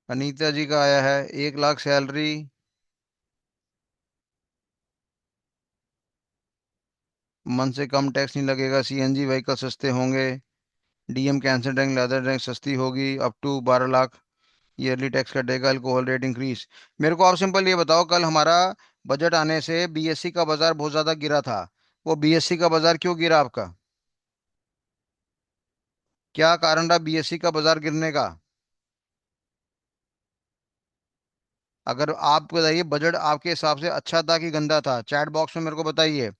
अनीता जी का आया है 1 लाख सैलरी। मन से कम टैक्स नहीं लगेगा, सीएनजी व्हीकल सस्ते होंगे। DM cancer tank leather tank सस्ती होगी up to 12 lakh. Yearly tax कटेगा, अल्कोहल रेट इंक्रीज। मेरे को आप सिंपल ये बताओ, कल हमारा बजट आने से बीएससी का बाजार बहुत ज्यादा गिरा था। वो बीएससी का बाजार क्यों गिरा आपका? क्या कारण रहा बीएससी का बाजार गिरने का? अगर आप बताइए, बजट आपके हिसाब से अच्छा था कि गंदा था? चैट बॉक्स में मेरे को बताइए।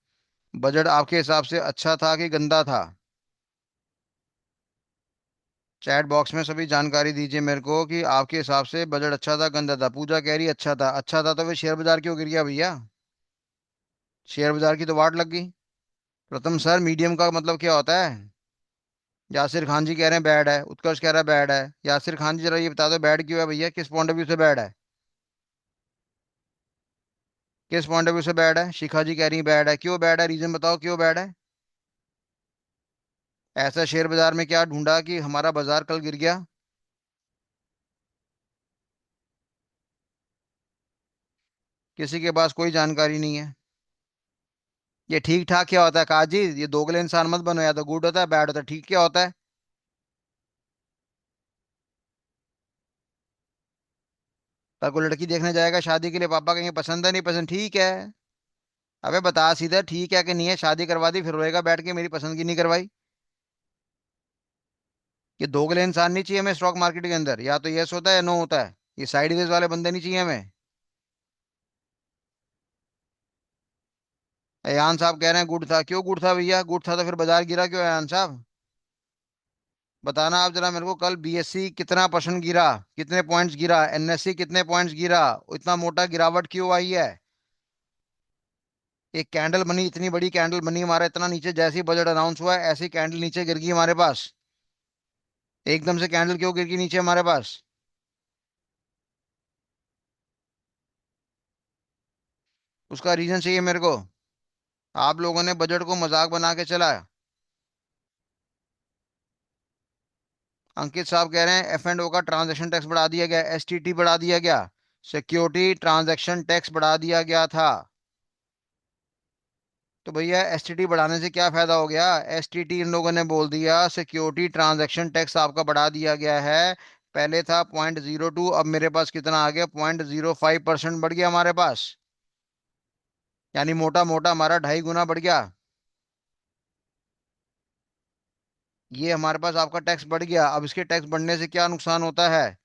बजट आपके हिसाब से अच्छा था कि गंदा था? चैट बॉक्स में सभी जानकारी दीजिए मेरे को कि आपके हिसाब से बजट अच्छा था गंदा था। पूजा कह रही अच्छा था, अच्छा था तो फिर शेयर बाजार क्यों गिर गया भैया? शेयर बाजार की तो वाट लग गई। प्रथम सर, मीडियम का मतलब क्या होता है? यासिर खान जी कह रहे हैं बैड है, उत्कर्ष कह रहा है बैड है। यासिर खान जी जरा ये बता दो बैड क्यों है भैया, किस पॉइंट ऑफ व्यू से बैड है? किस पॉइंट ऑफ व्यू से बैड है? शिखा जी कह रही है बैड है, क्यों बैड है? रीजन बताओ क्यों बैड है? ऐसा शेयर बाजार में क्या ढूंढा कि हमारा बाजार कल गिर गया? किसी के पास कोई जानकारी नहीं है। ये ठीक ठाक क्या होता है काजी? ये दोगले इंसान मत बनो, या तो गुड होता है बैड होता है, ठीक क्या होता है? कल को लड़की देखने जाएगा शादी के लिए, पापा कहेंगे पसंद है नहीं पसंद, ठीक है। अबे बता सीधा ठीक है कि नहीं है, शादी करवा दी फिर रोएगा बैठ के मेरी पसंद की नहीं करवाई। ये दोगले इंसान नहीं चाहिए हमें स्टॉक मार्केट के अंदर, या तो यस होता है या नो होता है। ये साइडवेज वाले बंदे नहीं चाहिए हमें। अयान साहब कह रहे हैं गुड था, क्यों गुड था भैया? गुड था तो फिर बाजार गिरा क्यों अयान साहब? बताना आप जरा मेरे को, कल बीएससी कितना परसेंट गिरा? कितने पॉइंट्स गिरा? एनएससी कितने पॉइंट्स गिरा? इतना मोटा गिरावट क्यों आई है? एक कैंडल बनी, इतनी बड़ी कैंडल बनी, हमारा इतना नीचे जैसे ही बजट अनाउंस हुआ है ऐसी कैंडल नीचे गिर गई हमारे पास। एकदम से कैंडल क्यों गिर गई नीचे हमारे पास? उसका रीजन चाहिए मेरे को। आप लोगों ने बजट को मजाक बना के चलाया। अंकित साहब कह रहे हैं एफ एंड ओ का ट्रांजैक्शन टैक्स बढ़ा दिया गया, एसटीटी बढ़ा दिया गया। सिक्योरिटी ट्रांजैक्शन टैक्स बढ़ा दिया गया था। तो भैया एसटीटी बढ़ाने से क्या फायदा हो गया? एसटीटी इन लोगों ने बोल दिया सिक्योरिटी ट्रांजैक्शन टैक्स आपका बढ़ा दिया गया है। पहले था 0.02, अब मेरे पास कितना आ गया? 0.05% बढ़ गया हमारे पास। यानी मोटा मोटा हमारा 2.5 गुना बढ़ गया। ये हमारे पास आपका टैक्स बढ़ गया। अब इसके टैक्स बढ़ने से क्या नुकसान होता है?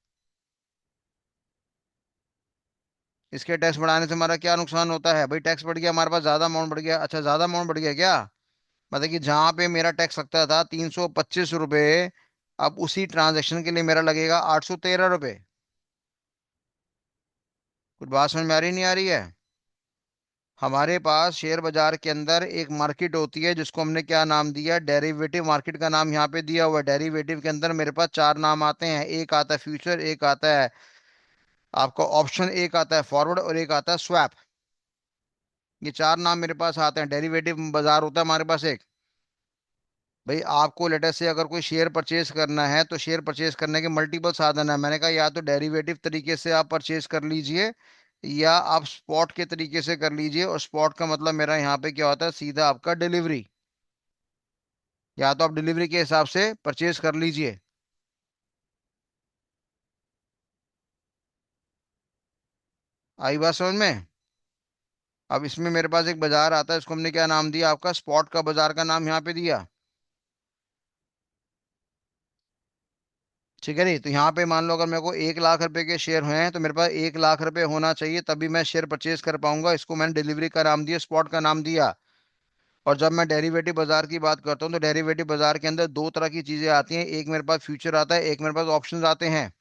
इसके टैक्स बढ़ाने से हमारा क्या नुकसान होता है भाई? टैक्स बढ़ गया हमारे पास, ज्यादा अमाउंट बढ़ गया। अच्छा, ज्यादा अमाउंट बढ़ गया क्या? मतलब कि जहां पे मेरा टैक्स लगता था 325 रुपये, अब उसी ट्रांजेक्शन के लिए मेरा लगेगा 813 रुपये। कुछ बात समझ में आ रही नहीं आ रही है? हमारे पास शेयर बाजार के अंदर एक मार्केट होती है जिसको हमने क्या नाम दिया? डेरिवेटिव मार्केट का नाम यहाँ पे दिया हुआ है। डेरिवेटिव के अंदर मेरे पास चार नाम आते हैं, एक आता है फ्यूचर, एक आता है आपका ऑप्शन, एक आता है फॉरवर्ड और एक आता है स्वैप। ये चार नाम मेरे पास आते हैं। डेरिवेटिव बाजार होता है हमारे पास एक। भाई आपको लेटर से अगर कोई शेयर परचेज करना है तो शेयर परचेज करने के मल्टीपल साधन है। मैंने कहा या तो डेरिवेटिव तरीके से आप परचेज कर लीजिए, या आप स्पॉट के तरीके से कर लीजिए। और स्पॉट का मतलब मेरा यहाँ पे क्या होता है? सीधा आपका डिलीवरी। या तो आप डिलीवरी के हिसाब से परचेज कर लीजिए। आई बात समझ में? अब इसमें मेरे पास एक बाजार आता है, इसको हमने क्या नाम दिया? आपका स्पॉट का बाजार का नाम यहाँ पे दिया। ठीक है नहीं? तो यहाँ पे मान लो अगर मेरे को 1 लाख रुपए के शेयर हैं तो मेरे पास 1 लाख रुपए होना चाहिए, तभी मैं शेयर परचेज कर पाऊंगा। इसको मैंने डिलीवरी का नाम दिया, स्पॉट का नाम दिया। और जब मैं डेरिवेटिव बाजार की बात करता हूँ तो डेरिवेटिव बाजार के अंदर दो तरह की चीजें आती हैं, एक मेरे पास फ्यूचर आता है, एक मेरे पास ऑप्शंस आते हैं।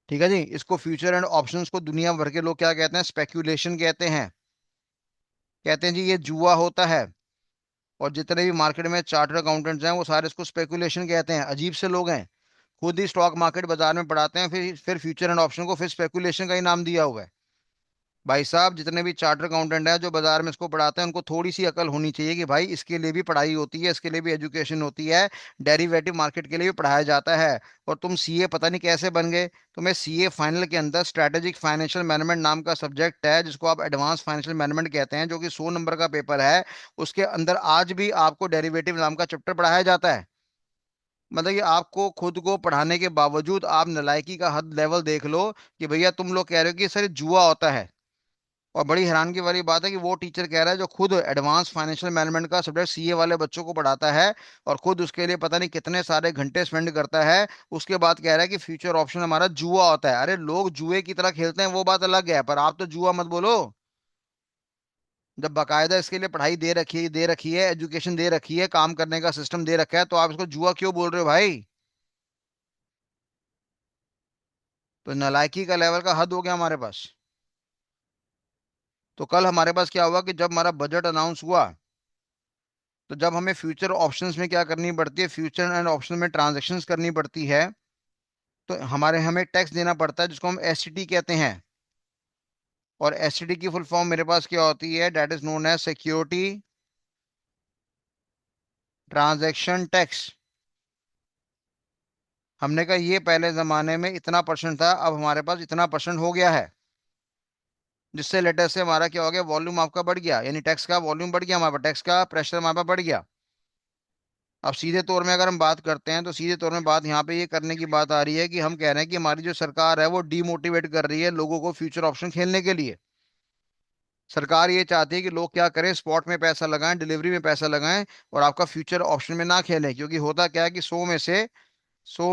ठीक है जी? इसको फ्यूचर एंड ऑप्शंस को दुनिया भर के लोग क्या कहते हैं? स्पेक्यूलेशन कहते हैं। कहते हैं जी ये जुआ होता है। और जितने भी मार्केट में चार्टर्ड अकाउंटेंट्स हैं वो सारे इसको स्पेकुलेशन कहते हैं। अजीब से लोग हैं, खुद ही स्टॉक मार्केट बाजार में पढ़ाते हैं, फिर फ्यूचर एंड ऑप्शन को फिर स्पेकुलेशन का ही नाम दिया हुआ है। भाई साहब, जितने भी चार्टर अकाउंटेंट हैं जो बाजार में इसको पढ़ाते हैं, उनको थोड़ी सी अकल होनी चाहिए कि भाई इसके लिए भी पढ़ाई होती है, इसके लिए भी एजुकेशन होती है। डेरिवेटिव मार्केट के लिए भी पढ़ाया जाता है। और तुम सीए पता नहीं कैसे बन गए। तुम्हें सीए फाइनल के अंदर स्ट्रैटेजिक फाइनेंशियल मैनेजमेंट नाम का सब्जेक्ट है, जिसको आप एडवांस फाइनेंशियल मैनेजमेंट कहते हैं, जो कि 100 नंबर का पेपर है। उसके अंदर आज भी आपको डेरिवेटिव नाम का चैप्टर पढ़ाया जाता है। मतलब कि आपको खुद को पढ़ाने के बावजूद आप नालायकी का हद लेवल देख लो, कि भैया तुम लोग कह रहे हो कि सर जुआ होता है। और बड़ी हैरानगी वाली बात है कि वो टीचर कह रहा है जो खुद एडवांस फाइनेंशियल मैनेजमेंट का सब्जेक्ट सीए वाले बच्चों को पढ़ाता है, और खुद उसके लिए पता नहीं कितने सारे घंटे स्पेंड करता है। उसके बाद कह रहा है कि फ्यूचर ऑप्शन हमारा जुआ होता है। अरे लोग जुए की तरह खेलते हैं वो बात अलग है, पर आप तो जुआ मत बोलो। जब बकायदा इसके लिए पढ़ाई दे रखी है, एजुकेशन दे रखी है, काम करने का सिस्टम दे रखा है, तो आप इसको जुआ क्यों बोल रहे हो भाई? तो नालायकी का लेवल का हद हो गया हमारे पास। तो कल हमारे पास क्या हुआ कि जब हमारा बजट अनाउंस हुआ, तो जब हमें फ्यूचर ऑप्शंस में क्या करनी पड़ती है, फ्यूचर एंड ऑप्शन में ट्रांजैक्शंस करनी पड़ती है, तो हमारे हमें टैक्स देना पड़ता है, जिसको हम एसटीटी कहते हैं। और एसटीटी की फुल फॉर्म मेरे पास क्या होती है, that is known as security transaction tax. हमने कहा ये पहले जमाने में इतना परसेंट था, अब हमारे पास इतना परसेंट हो गया है, जिससे लेटर से हमारा क्या हो गया, वॉल्यूम आपका बढ़ गया, यानी टैक्स का वॉल्यूम बढ़ गया, हमारे पास टैक्स का प्रेशर हमारे पास बढ़ गया। अब सीधे तौर में अगर हम बात करते हैं, तो सीधे तौर में बात यहाँ पे ये करने की बात आ रही है कि हम कह रहे हैं कि हमारी जो सरकार है वो डीमोटिवेट कर रही है लोगों को फ्यूचर ऑप्शन खेलने के लिए। सरकार ये चाहती है कि लोग क्या करें, स्पॉट में पैसा लगाएं, डिलीवरी में पैसा लगाएं, और आपका फ्यूचर ऑप्शन में ना खेलें। क्योंकि होता क्या है कि 100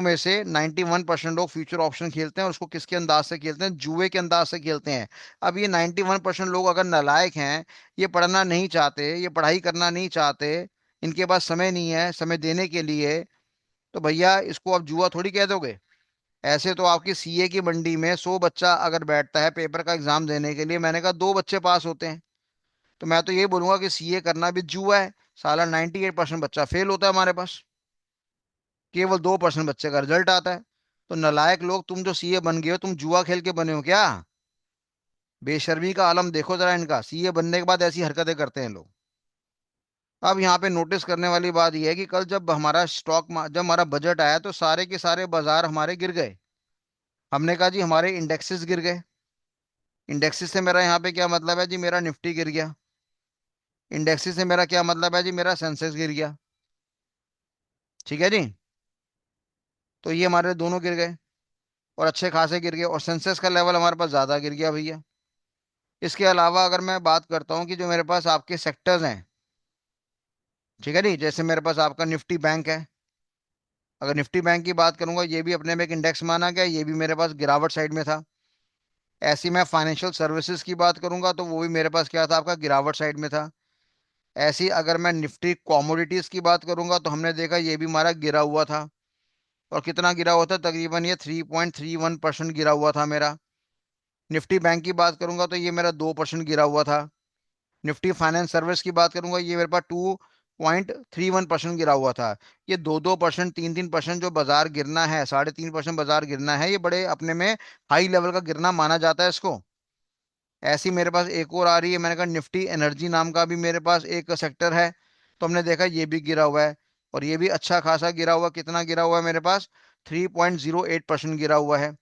में से 91% लोग फ्यूचर ऑप्शन खेलते हैं, और उसको किसके अंदाज से खेलते हैं, जुए के अंदाज से खेलते हैं। अब ये 91% लोग अगर नालायक हैं, ये पढ़ना नहीं चाहते, ये पढ़ाई करना नहीं चाहते, इनके पास समय नहीं है समय देने के लिए, तो भैया इसको आप जुआ थोड़ी कह दोगे। ऐसे तो आपकी सीए की मंडी में 100 बच्चा अगर बैठता है पेपर का एग्जाम देने के लिए, मैंने कहा 2 बच्चे पास होते हैं। तो मैं तो ये बोलूंगा कि सीए करना भी जुआ है। साला 98% बच्चा फेल होता है हमारे पास, केवल 2% बच्चे का रिजल्ट आता है। तो नालायक लोग, तुम जो सीए बन गए हो, तुम जुआ खेल के बने हो क्या? बेशर्मी का आलम देखो जरा इनका, सीए बनने के बाद ऐसी हरकतें करते हैं लोग। अब यहाँ पे नोटिस करने वाली बात यह है कि कल जब हमारा जब हमारा बजट आया, तो सारे के सारे बाजार हमारे गिर गए। हमने कहा जी हमारे इंडेक्सेस गिर गए। इंडेक्सेस से मेरा यहाँ पे क्या मतलब है जी, मेरा निफ्टी गिर गया। इंडेक्सेस से मेरा क्या मतलब है जी, मेरा सेंसेक्स गिर गया। ठीक है जी। तो ये हमारे दोनों गिर गए, और अच्छे खासे गिर गए, और सेंसेक्स का लेवल हमारे पास ज्यादा गिर गया भैया। इसके अलावा अगर मैं बात करता हूँ कि जो मेरे पास आपके सेक्टर्स हैं, ठीक है जी, जैसे मेरे पास आपका निफ्टी बैंक है। अगर निफ्टी बैंक की बात करूंगा, ये भी अपने में एक इंडेक्स माना गया, ये भी मेरे पास गिरावट साइड में था। ऐसी मैं फाइनेंशियल सर्विसेज की बात करूंगा, तो वो भी मेरे पास क्या था, आपका गिरावट साइड में था। ऐसी अगर मैं निफ्टी कॉमोडिटीज की बात करूंगा, तो हमने देखा ये भी हमारा गिरा हुआ था। और कितना गिरा हुआ था, तकरीबन ये 3.31% गिरा हुआ था मेरा। निफ्टी बैंक की बात करूंगा, तो ये मेरा 2% गिरा हुआ था। निफ्टी फाइनेंस सर्विस की बात करूंगा, ये मेरे पास 2.31% गिरा हुआ था। ये 2-2%, 3-3% जो बाजार गिरना है, 3.5% बाजार गिरना है, ये बड़े अपने में हाई लेवल का गिरना माना जाता है इसको। ऐसी मेरे पास एक और आ रही है, मैंने कहा निफ्टी एनर्जी नाम का भी मेरे पास एक सेक्टर है। तो हमने देखा ये भी गिरा हुआ है, और ये भी अच्छा खासा गिरा हुआ। कितना गिरा हुआ है मेरे पास, 3.08% गिरा हुआ है।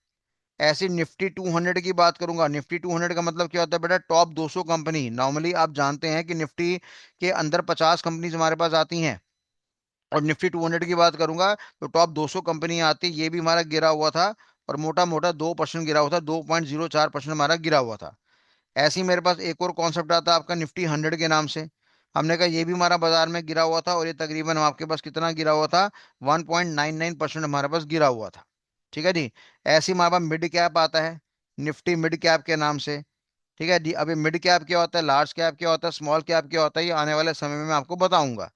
ऐसी निफ्टी 200 की बात करूंगा, निफ्टी 200 का मतलब क्या होता है बेटा, टॉप 200 कंपनी। नॉर्मली आप जानते हैं कि निफ्टी के अंदर 50 कंपनीज हमारे पास आती हैं, और निफ्टी 200 की बात करूंगा तो टॉप 200 कंपनी आती है। ये भी हमारा गिरा हुआ था, और मोटा मोटा 2% गिरा हुआ था, 2.04% हमारा गिरा हुआ था। ऐसे ही मेरे पास एक और कॉन्सेप्ट आता है आपका निफ्टी 100 के नाम से। हमने कहा ये भी हमारा बाजार में गिरा हुआ था, और ये तकरीबन आपके पास कितना गिरा हुआ था, 1.99% हमारे पास गिरा हुआ था। ठीक है जी। ऐसे ही हमारे पास मिड कैप आता है, निफ्टी मिड कैप के नाम से। ठीक है जी। अभी मिड कैप क्या होता है, लार्ज कैप क्या होता है, स्मॉल कैप क्या होता है, ये आने वाले समय में मैं आपको बताऊंगा।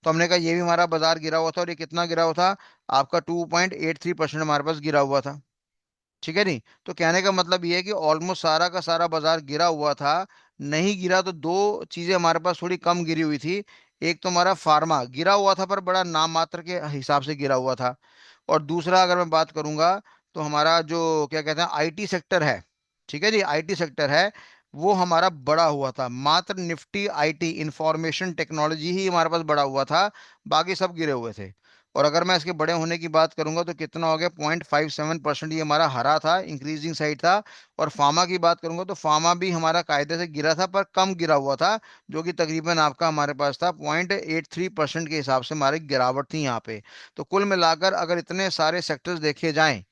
तो हमने कहा ये भी हमारा बाजार गिरा हुआ था, और ये कितना गिरा हुआ था, आपका 2.83% हमारे पास गिरा हुआ था। ठीक है नहीं। तो कहने का मतलब ये है कि ऑलमोस्ट सारा का सारा बाजार गिरा हुआ था। नहीं गिरा तो दो चीजें हमारे पास थोड़ी कम गिरी हुई थी। एक तो हमारा फार्मा गिरा हुआ था, पर बड़ा नाम मात्र के हिसाब से गिरा हुआ था। और दूसरा अगर मैं बात करूंगा, तो हमारा जो क्या कहते हैं आईटी सेक्टर है, ठीक है जी, आईटी सेक्टर है, वो हमारा बड़ा हुआ था। मात्र निफ्टी आईटी इंफॉर्मेशन टेक्नोलॉजी ही हमारे पास बड़ा हुआ था, बाकी सब गिरे हुए थे। और अगर मैं इसके बड़े होने की बात करूंगा तो कितना हो गया, 0.57% ये हमारा हरा था, इंक्रीजिंग साइड था। और फार्मा की बात करूंगा तो फार्मा भी हमारा कायदे से गिरा था, पर कम गिरा हुआ था, जो कि तकरीबन आपका हमारे पास था 0.83% के हिसाब से हमारी गिरावट थी यहाँ पे। तो कुल मिलाकर अगर इतने सारे सेक्टर्स देखे जाएं,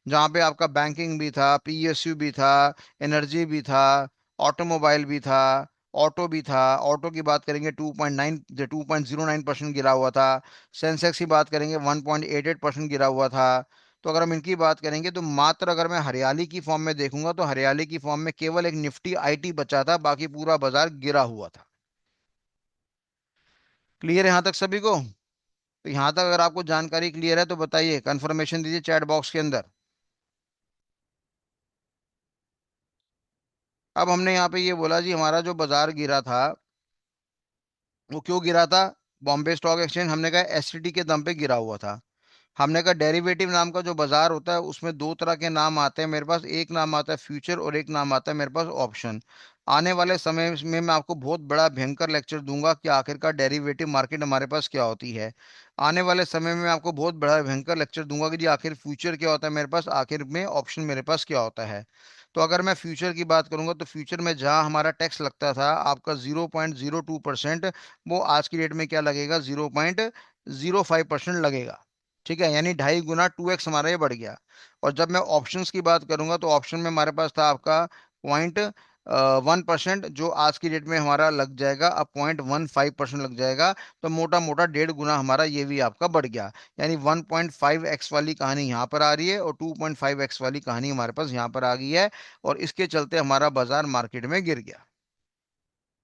जहाँ पे आपका बैंकिंग भी था, पीएसयू भी था, एनर्जी भी था, ऑटोमोबाइल भी था, ऑटो भी था। ऑटो की बात करेंगे 2.09% गिरा हुआ था। सेंसेक्स की बात करेंगे 1.88% गिरा हुआ था। तो अगर हम इनकी बात करेंगे तो मात्र अगर मैं हरियाली की फॉर्म में देखूंगा तो हरियाली की फॉर्म में केवल एक निफ्टी आईटी बचा था, बाकी पूरा बाजार गिरा हुआ था। क्लियर है यहाँ तक सभी को? तो यहाँ तक अगर आपको जानकारी क्लियर है तो बताइए, कंफर्मेशन दीजिए चैट बॉक्स के अंदर। अब हमने यहाँ पे ये बोला जी, हमारा जो बाजार गिरा था वो क्यों गिरा था? बॉम्बे स्टॉक एक्सचेंज हमने कहा एसटीटी के दम पे गिरा हुआ था। हमने कहा डेरिवेटिव नाम का जो बाजार होता है उसमें दो तरह के नाम आते हैं मेरे पास, एक नाम आता है फ्यूचर और एक नाम आता है मेरे पास ऑप्शन। आने वाले समय में मैं आपको बहुत बड़ा भयंकर लेक्चर दूंगा कि आखिरकार डेरिवेटिव मार्केट हमारे पास क्या होती है। आने वाले समय में आपको बहुत बड़ा भयंकर लेक्चर दूंगा कि जी आखिर फ्यूचर क्या होता है मेरे पास, आखिर में ऑप्शन मेरे पास क्या होता है। तो अगर मैं फ्यूचर की बात करूंगा तो फ्यूचर में जहां हमारा टैक्स लगता था आपका 0.02%, वो आज की डेट में क्या लगेगा, 0.05% लगेगा। ठीक है, यानी 2.5 गुना, 2x हमारा ये बढ़ गया। और जब मैं ऑप्शंस की बात करूंगा तो ऑप्शन में हमारे पास था आपका 0.1%, जो आज की डेट में हमारा लग जाएगा अब 0.15% लग जाएगा। तो मोटा मोटा 1.5 गुना हमारा ये भी आपका बढ़ गया। यानी 1.5x वाली कहानी यहाँ पर आ रही है और 2.5x वाली कहानी हमारे पास यहाँ पर आ गई है। और इसके चलते हमारा बाजार मार्केट में गिर गया।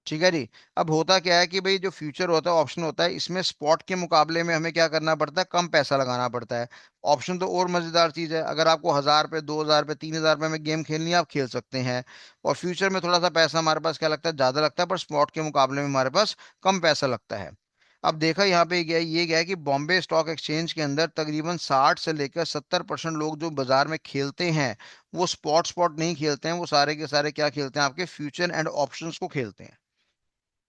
ठीक है जी। अब होता क्या है कि भाई जो फ्यूचर होता है, ऑप्शन होता है, इसमें स्पॉट के मुकाबले में हमें क्या करना पड़ता है, कम पैसा लगाना पड़ता है। ऑप्शन तो और मजेदार चीज है, अगर आपको 1,000 रुपये, 2,000 रुपये, 3,000 रुपये में गेम खेलनी है आप खेल सकते हैं। और फ्यूचर में थोड़ा सा पैसा हमारे पास क्या लगता है, ज्यादा लगता है, पर स्पॉट के मुकाबले में हमारे पास कम पैसा लगता है। अब देखा यहाँ पे गया, ये गया कि बॉम्बे स्टॉक एक्सचेंज के अंदर तकरीबन 60 से लेकर 70% लोग जो बाजार में खेलते हैं वो स्पॉट स्पॉट नहीं खेलते हैं, वो सारे के सारे क्या खेलते हैं, आपके फ्यूचर एंड ऑप्शंस को खेलते हैं।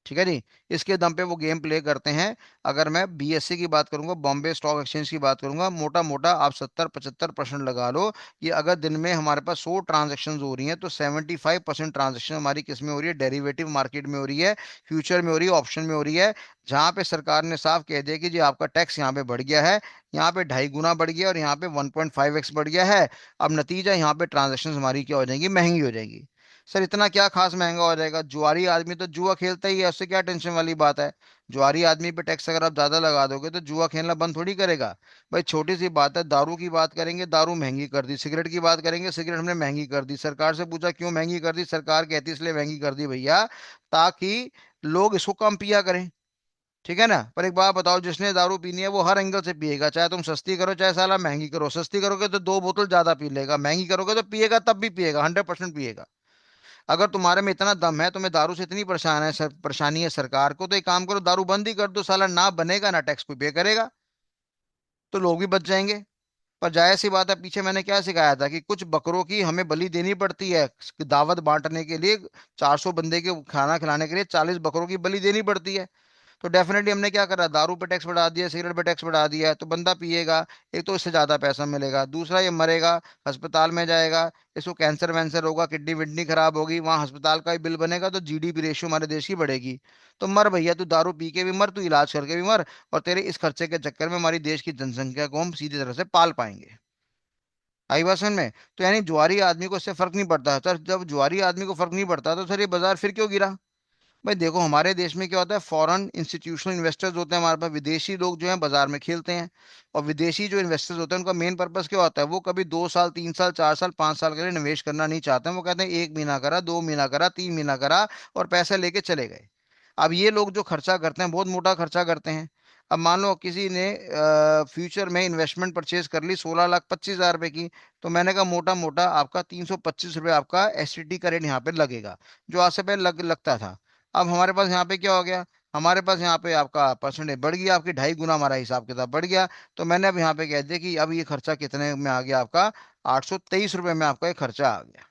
ठीक है जी। इसके दम पे वो गेम प्ले करते हैं। अगर मैं बीएससी की बात करूंगा, बॉम्बे स्टॉक एक्सचेंज की बात करूंगा, मोटा मोटा आप 70-75% लगा लो कि अगर दिन में हमारे पास 100 ट्रांजेक्शन हो रही हैं तो 75% ट्रांजेक्शन हमारी किस में हो रही है, डेरिवेटिव मार्केट में हो रही है, फ्यूचर में हो रही है, ऑप्शन में हो रही है। जहां पे सरकार ने साफ कह दिया कि जी आपका टैक्स यहाँ पे बढ़ गया है, यहाँ पे 2.5 गुना बढ़ गया और यहाँ पे 1.5x बढ़ गया है। अब नतीजा यहाँ पे ट्रांजेक्शन हमारी क्या हो जाएंगी, महंगी हो जाएगी। सर इतना क्या खास महंगा हो जाएगा, जुआरी आदमी तो जुआ खेलता ही है, उससे क्या टेंशन वाली बात है। जुआरी आदमी पे टैक्स अगर आप ज्यादा लगा दोगे तो जुआ खेलना बंद थोड़ी करेगा। भाई छोटी सी बात है, दारू की बात करेंगे, दारू महंगी कर दी, सिगरेट की बात करेंगे, सिगरेट हमने महंगी कर दी। सरकार से पूछा क्यों महंगी कर दी, सरकार कहती है इसलिए महंगी कर दी भैया ताकि लोग इसको कम पिया करें। ठीक है ना? पर एक बात बताओ, जिसने दारू पीनी है वो हर एंगल से पिएगा, चाहे तुम सस्ती करो चाहे साला महंगी करो। सस्ती करोगे तो 2 बोतल ज्यादा पी लेगा, महंगी करोगे तो पिएगा, तब भी पिएगा, 100% पिएगा। अगर तुम्हारे में इतना दम है, तुम्हें दारू से इतनी परेशानी है सरकार को, तो एक काम करो, दारू बंद ही कर दो, साला ना बनेगा ना टैक्स कोई पे करेगा, तो लोग भी बच जाएंगे। पर जायज सी बात है, पीछे मैंने क्या सिखाया था कि कुछ बकरों की हमें बलि देनी पड़ती है दावत बांटने के लिए। 400 बंदे के खाना खिलाने के लिए 40 बकरों की बलि देनी पड़ती है। तो डेफिनेटली हमने क्या करा, दारू पे टैक्स बढ़ा दिया, सिगरेट पे टैक्स बढ़ा दिया, तो बंदा पिएगा, एक तो इससे ज्यादा पैसा मिलेगा, दूसरा ये मरेगा, अस्पताल में जाएगा, इसको कैंसर वैंसर होगा, किडनी विडनी खराब होगी, वहां अस्पताल का ही बिल बनेगा, तो जीडीपी रेशियो हमारे देश की बढ़ेगी। तो मर भैया, तू दारू पी के भी मर, तू इलाज करके भी मर, और तेरे इस खर्चे के चक्कर में हमारी देश की जनसंख्या को हम सीधी तरह से पाल पाएंगे। आई बात समझ में? तो यानी जुआरी आदमी को इससे फर्क नहीं पड़ता सर, जब जुआरी आदमी को फर्क नहीं पड़ता तो सर ये बाजार फिर क्यों गिरा? भाई देखो, हमारे देश में क्या होता है, फॉरेन इंस्टीट्यूशनल इन्वेस्टर्स होते हैं हमारे पास, विदेशी लोग जो हैं बाजार में खेलते हैं। और विदेशी जो इन्वेस्टर्स होते हैं उनका मेन पर्पस क्या होता है, वो कभी 2 साल, 3 साल, 4 साल, 5 साल के लिए निवेश करना नहीं चाहते हैं। वो कहते हैं 1 महीना करा, 2 महीना करा, 3 महीना करा और पैसे लेके चले गए। अब ये लोग जो खर्चा करते हैं बहुत मोटा खर्चा करते हैं। अब मान लो किसी ने फ्यूचर में इन्वेस्टमेंट परचेज कर ली 16,25,000 रुपए की, तो मैंने कहा मोटा मोटा आपका 325 रुपये आपका एसटीटी का रेट यहाँ पे लगेगा, जो आज से पहले लगता था। अब हमारे पास यहाँ पे क्या हो गया, हमारे पास यहाँ पे आपका परसेंटेज बढ़ गया, आपकी 2.5 गुना हमारा हिसाब किताब बढ़ गया। तो मैंने अब यहाँ पे कह दिया कि अब ये खर्चा कितने में आ गया आपका, 823 रुपये में आपका ये खर्चा आ गया।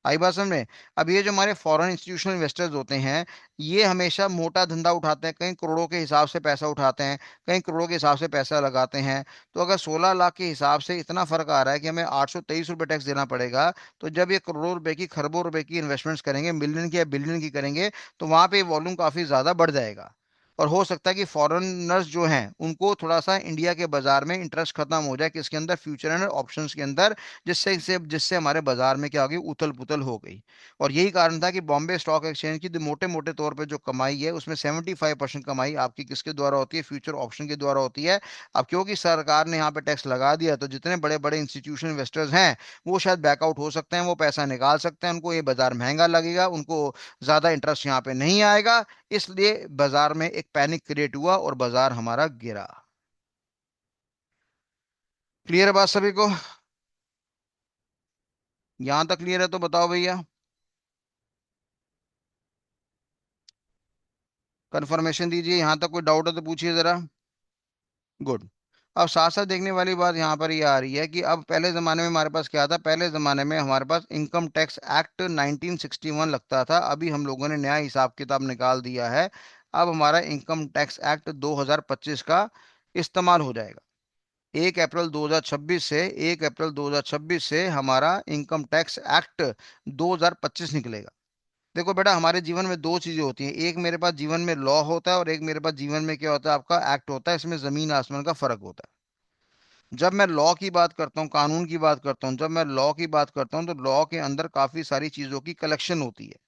आई बात समझ में। अब ये जो हमारे फॉरेन इंस्टीट्यूशनल इन्वेस्टर्स होते हैं, ये हमेशा मोटा धंधा उठाते हैं, कहीं करोड़ों के हिसाब से पैसा उठाते हैं, कहीं करोड़ों के हिसाब से पैसा लगाते हैं। तो अगर 16 लाख के हिसाब से इतना फर्क आ रहा है कि हमें 823 रुपये टैक्स देना पड़ेगा, तो जब ये करोड़ों रुपए की खरबों रुपए की इन्वेस्टमेंट्स करेंगे, मिलियन की या बिलियन की करेंगे, तो वहां पे वॉल्यूम काफी ज्यादा बढ़ जाएगा। और हो सकता है कि फॉरेनर्स जो हैं उनको थोड़ा सा इंडिया के बाजार में इंटरेस्ट खत्म हो जाए, किसके अंदर, फ्यूचर एंड ऑप्शंस के अंदर, जिससे जिससे हमारे बाजार में क्या होगी, उथल पुथल हो गई। और यही कारण था कि बॉम्बे स्टॉक एक्सचेंज की मोटे मोटे तौर पे जो कमाई है, उसमें 75% कमाई आपकी किसके द्वारा होती है, फ्यूचर ऑप्शन के द्वारा होती है। अब क्योंकि सरकार ने यहाँ पे टैक्स लगा दिया, तो जितने बड़े बड़े इंस्टीट्यूशन इन्वेस्टर्स हैं, वो शायद बैकआउट हो सकते हैं, वो पैसा निकाल सकते हैं, उनको ये बाजार महंगा लगेगा, उनको ज्यादा इंटरेस्ट यहाँ पे नहीं आएगा। इसलिए बाजार में एक पैनिक क्रिएट हुआ और बाजार हमारा गिरा। क्लियर है बात सभी को? यहां तक क्लियर है तो बताओ भैया। कंफर्मेशन दीजिए, यहां तक कोई डाउट है तो पूछिए जरा। गुड। अब साथ साथ देखने वाली बात यहाँ पर ये आ रही है कि अब पहले जमाने में हमारे पास क्या था, पहले जमाने में हमारे पास इनकम टैक्स एक्ट 1961 लगता था, अभी हम लोगों ने नया हिसाब किताब निकाल दिया है। अब हमारा इनकम टैक्स एक्ट 2025 का इस्तेमाल हो जाएगा। 1 अप्रैल 2026 से 1 अप्रैल 2026 से हमारा इनकम टैक्स एक्ट 2025 निकलेगा। देखो बेटा, हमारे जीवन में दो चीजें होती हैं, एक मेरे पास जीवन में लॉ होता है और एक मेरे पास जीवन में क्या होता है, आपका एक्ट होता है। इसमें जमीन आसमान का फर्क होता है। जब मैं लॉ की बात करता हूँ, कानून की बात करता हूँ, जब मैं लॉ की बात करता हूँ, तो लॉ के अंदर काफी सारी चीजों की कलेक्शन होती है।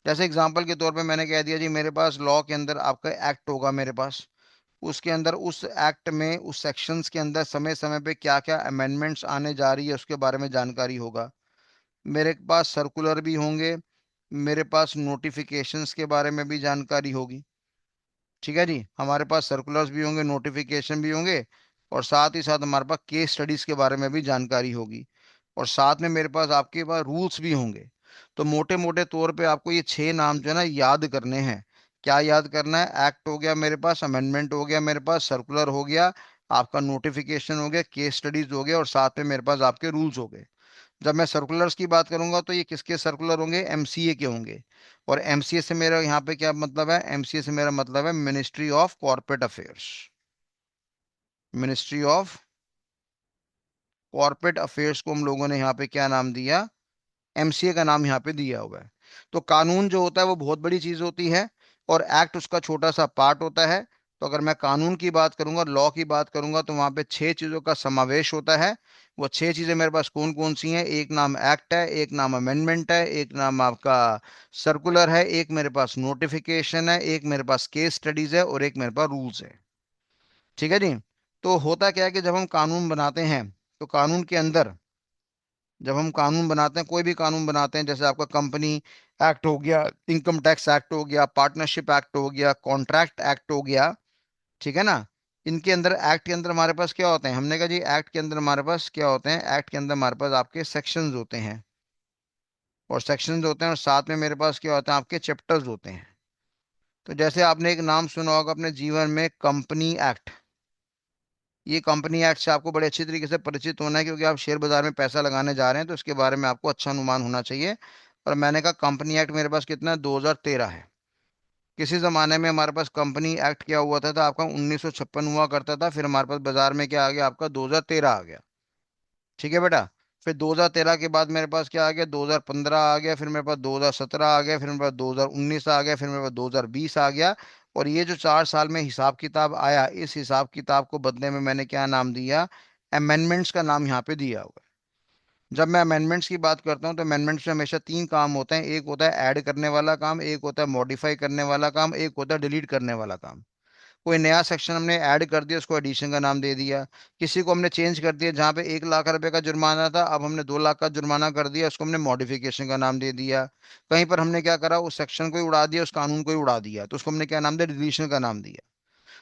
जैसे एग्जांपल के तौर पे मैंने कह दिया जी, मेरे पास लॉ के अंदर आपका एक्ट होगा मेरे पास, उसके अंदर उस एक्ट में उस सेक्शंस के अंदर समय समय पे क्या क्या अमेंडमेंट्स आने जा रही है उसके बारे में जानकारी होगा। मेरे पास सर्कुलर भी होंगे, मेरे पास नोटिफिकेशंस के बारे में भी जानकारी होगी। ठीक है जी, हमारे पास सर्कुलर्स भी होंगे, नोटिफिकेशन भी होंगे, और साथ ही साथ हमारे पास केस स्टडीज के बारे में भी जानकारी होगी, और साथ में मेरे पास आपके पास रूल्स भी होंगे। तो मोटे मोटे तौर पे आपको ये 6 नाम जो है ना याद करने हैं। क्या याद करना है? एक्ट हो गया मेरे पास, अमेंडमेंट हो गया मेरे पास, सर्कुलर हो गया, आपका नोटिफिकेशन हो गया, केस स्टडीज हो गया, और साथ में मेरे पास आपके रूल्स हो गए। जब मैं सर्कुलर्स की बात करूंगा तो ये किसके सर्कुलर होंगे? एमसीए के होंगे। और एमसीए से मेरा यहाँ पे क्या मतलब है? एमसीए से मेरा मतलब है ministry of corporate affairs. Ministry of corporate affairs को हम लोगों ने यहाँ पे क्या नाम दिया? एमसीए का नाम यहाँ पे दिया हुआ है। तो कानून जो होता है वो बहुत बड़ी चीज होती है, और एक्ट उसका छोटा सा पार्ट होता है। तो अगर मैं कानून की बात करूंगा, लॉ की बात करूंगा, तो वहां पे 6 चीजों का समावेश होता है। वो 6 चीजें मेरे पास कौन कौन सी हैं? एक नाम एक्ट है, एक नाम अमेंडमेंट है, एक नाम आपका सर्कुलर है, एक मेरे पास नोटिफिकेशन है, एक मेरे पास केस स्टडीज है, और एक मेरे पास रूल्स है। ठीक है जी। तो होता क्या है कि जब हम कानून बनाते हैं, तो कानून के अंदर जब हम कानून बनाते हैं, कोई भी कानून बनाते हैं, जैसे आपका कंपनी एक्ट हो गया, इनकम टैक्स एक्ट हो गया, पार्टनरशिप एक्ट हो गया, कॉन्ट्रैक्ट एक्ट हो गया, ठीक है ना। इनके अंदर, एक्ट के अंदर हमारे पास क्या होते हैं? हमने कहा जी एक्ट के अंदर हमारे पास क्या होते हैं? एक्ट के अंदर हमारे पास आपके सेक्शंस होते हैं, और सेक्शंस होते हैं, और साथ में मेरे पास क्या होते हैं? आपके चैप्टर्स होते हैं। तो जैसे आपने एक नाम सुना होगा अपने जीवन में, कंपनी एक्ट। ये कंपनी एक्ट से आपको बड़े अच्छी तरीके से परिचित होना है, क्योंकि आप शेयर बाजार में पैसा लगाने जा रहे हैं, तो इसके बारे में आपको अच्छा अनुमान होना चाहिए। और मैंने कहा कंपनी एक्ट मेरे पास कितना है? 2013 है। किसी जमाने में हमारे पास कंपनी एक्ट क्या हुआ था? आपका 1956 हुआ करता था, फिर हमारे पास बाजार में क्या आ गया? आपका 2013 आ गया। ठीक है बेटा। फिर 2013 के बाद मेरे पास क्या आ गया? 2015 आ गया, फिर मेरे पास 2017 आ गया, फिर मेरे पास 2019 आ गया, फिर मेरे पास 2020 आ गया। और ये जो 4 साल में हिसाब किताब आया, इस हिसाब किताब को बदले में मैंने क्या नाम दिया? अमेंडमेंट्स का नाम यहाँ पे दिया हुआ है। जब मैं अमेंडमेंट्स की बात करता हूँ, तो अमेंडमेंट्स में हमेशा 3 काम होते हैं। एक होता है ऐड करने वाला काम, एक होता है मॉडिफाई करने वाला काम, एक होता है डिलीट करने वाला काम। कोई नया सेक्शन हमने ऐड कर दिया, उसको एडिशन का नाम दे दिया। किसी को हमने चेंज कर दिया, जहाँ पे 1 लाख रुपए का जुर्माना था, अब हमने 2 लाख का जुर्माना कर दिया, उसको हमने मॉडिफिकेशन का नाम दे दिया। कहीं पर हमने क्या करा? उस सेक्शन को ही उड़ा दिया, उस कानून को ही उड़ा दिया, तो उसको हमने क्या नाम दिया? डिलीशन का नाम दिया।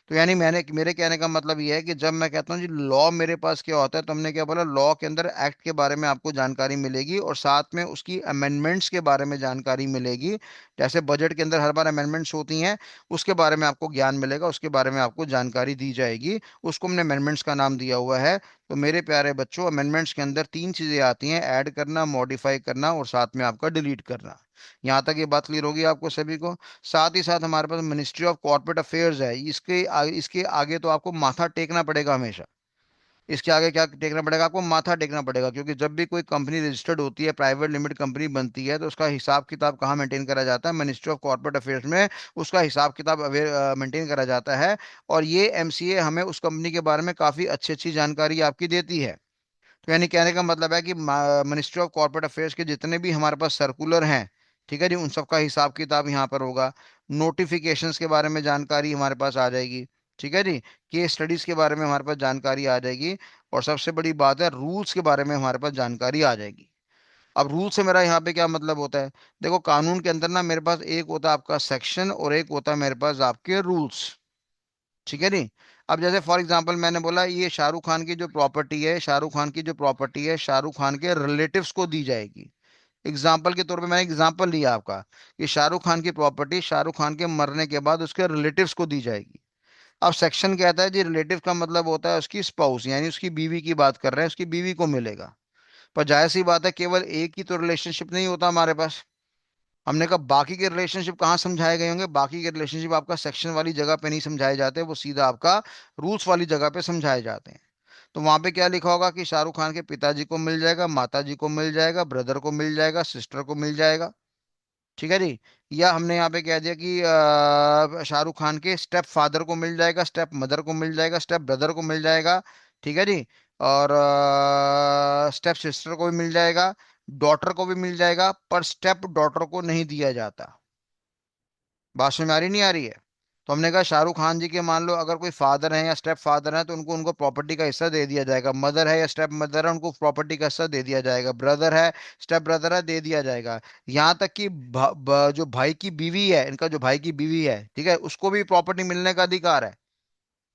तो यानी मैंने, मेरे कहने का मतलब ये है कि जब मैं कहता हूँ जी लॉ मेरे पास क्या होता है, तो हमने क्या बोला? लॉ के अंदर एक्ट के बारे में आपको जानकारी मिलेगी, और साथ में उसकी अमेंडमेंट्स के बारे में जानकारी मिलेगी। जैसे बजट के अंदर हर बार अमेंडमेंट्स होती हैं, उसके बारे में आपको ज्ञान मिलेगा, उसके बारे में आपको जानकारी दी जाएगी। उसको हमने अमेंडमेंट्स का नाम दिया हुआ है। तो मेरे प्यारे बच्चों, अमेंडमेंट्स के अंदर तीन चीजें आती हैं: ऐड करना, मॉडिफाई करना और साथ में आपका डिलीट करना। यहाँ तक ये बात क्लियर होगी आपको सभी को। साथ ही साथ हमारे पास मिनिस्ट्री ऑफ कॉर्पोरेट अफेयर्स है, इसके आगे तो आपको माथा टेकना पड़ेगा हमेशा। इसके आगे क्या टेकना पड़ेगा आपको? माथा टेकना पड़ेगा, क्योंकि जब भी कोई कंपनी रजिस्टर्ड होती है, प्राइवेट लिमिटेड कंपनी बनती है, तो उसका हिसाब किताब कहाँ मेंटेन करा जाता है? मिनिस्ट्री ऑफ कॉर्पोरेट अफेयर्स में उसका हिसाब किताब मेंटेन करा जाता है। और ये एमसीए हमें उस कंपनी के बारे में काफी अच्छी अच्छी जानकारी आपकी देती है। तो यानी कहने का मतलब है कि मिनिस्ट्री ऑफ कॉर्पोरेट अफेयर्स के जितने भी हमारे पास सर्कुलर हैं, ठीक है जी, उन सबका हिसाब किताब यहाँ पर होगा। नोटिफिकेशंस के बारे में जानकारी हमारे पास आ जाएगी, ठीक है जी। केस स्टडीज के बारे में हमारे पास जानकारी आ जाएगी। और सबसे बड़ी बात है, रूल्स के बारे में हमारे पास जानकारी आ जाएगी। अब रूल से मेरा यहाँ पे क्या मतलब होता है? देखो, कानून के अंदर ना मेरे पास एक होता है आपका सेक्शन और एक होता है मेरे पास आपके रूल्स, ठीक है नहीं। अब जैसे फॉर एग्जांपल मैंने बोला, ये शाहरुख खान की जो प्रॉपर्टी है, शाहरुख खान की जो प्रॉपर्टी है शाहरुख खान के रिलेटिव्स को दी जाएगी। एग्जाम्पल के तौर पे मैंने एग्जाम्पल लिया आपका कि शाहरुख खान की प्रॉपर्टी शाहरुख खान के मरने के बाद उसके रिलेटिव्स को दी जाएगी। अब सेक्शन कहता है जी, रिलेटिव का मतलब होता है उसकी स्पाउस, यानी उसकी बीवी की बात कर रहे हैं, उसकी बीवी को मिलेगा। पर जाहिर सी बात है, केवल एक ही तो रिलेशनशिप नहीं होता हमारे पास। हमने कहा बाकी के रिलेशनशिप कहाँ समझाए गए होंगे? बाकी के रिलेशनशिप आपका सेक्शन वाली जगह पे नहीं समझाए जाते, वो सीधा आपका रूल्स वाली जगह पे समझाए जाते हैं। तो वहां पे क्या लिखा होगा कि शाहरुख खान के पिताजी को मिल जाएगा, माता जी को मिल जाएगा, ब्रदर को मिल जाएगा, सिस्टर को मिल जाएगा, ठीक है जी। या हमने यहाँ पे कह दिया कि शाहरुख खान के स्टेप फादर को मिल जाएगा, स्टेप मदर को मिल जाएगा, स्टेप ब्रदर को मिल जाएगा, ठीक है जी। और स्टेप सिस्टर को भी मिल जाएगा, डॉटर को भी मिल जाएगा, पर स्टेप डॉटर को नहीं दिया जाता। बात समझ में आ रही नहीं आ रही है? तो हमने कहा शाहरुख खान जी के मान लो अगर कोई फादर है या स्टेप फादर है, तो उनको उनको प्रॉपर्टी का हिस्सा दे दिया जाएगा। मदर है या स्टेप मदर है, उनको प्रॉपर्टी का हिस्सा दे दिया जाएगा। ब्रदर है, स्टेप ब्रदर है, दे दिया जाएगा। यहाँ तक कि जो भाई की बीवी है, इनका जो भाई की बीवी है, ठीक है, उसको भी प्रॉपर्टी मिलने का अधिकार है।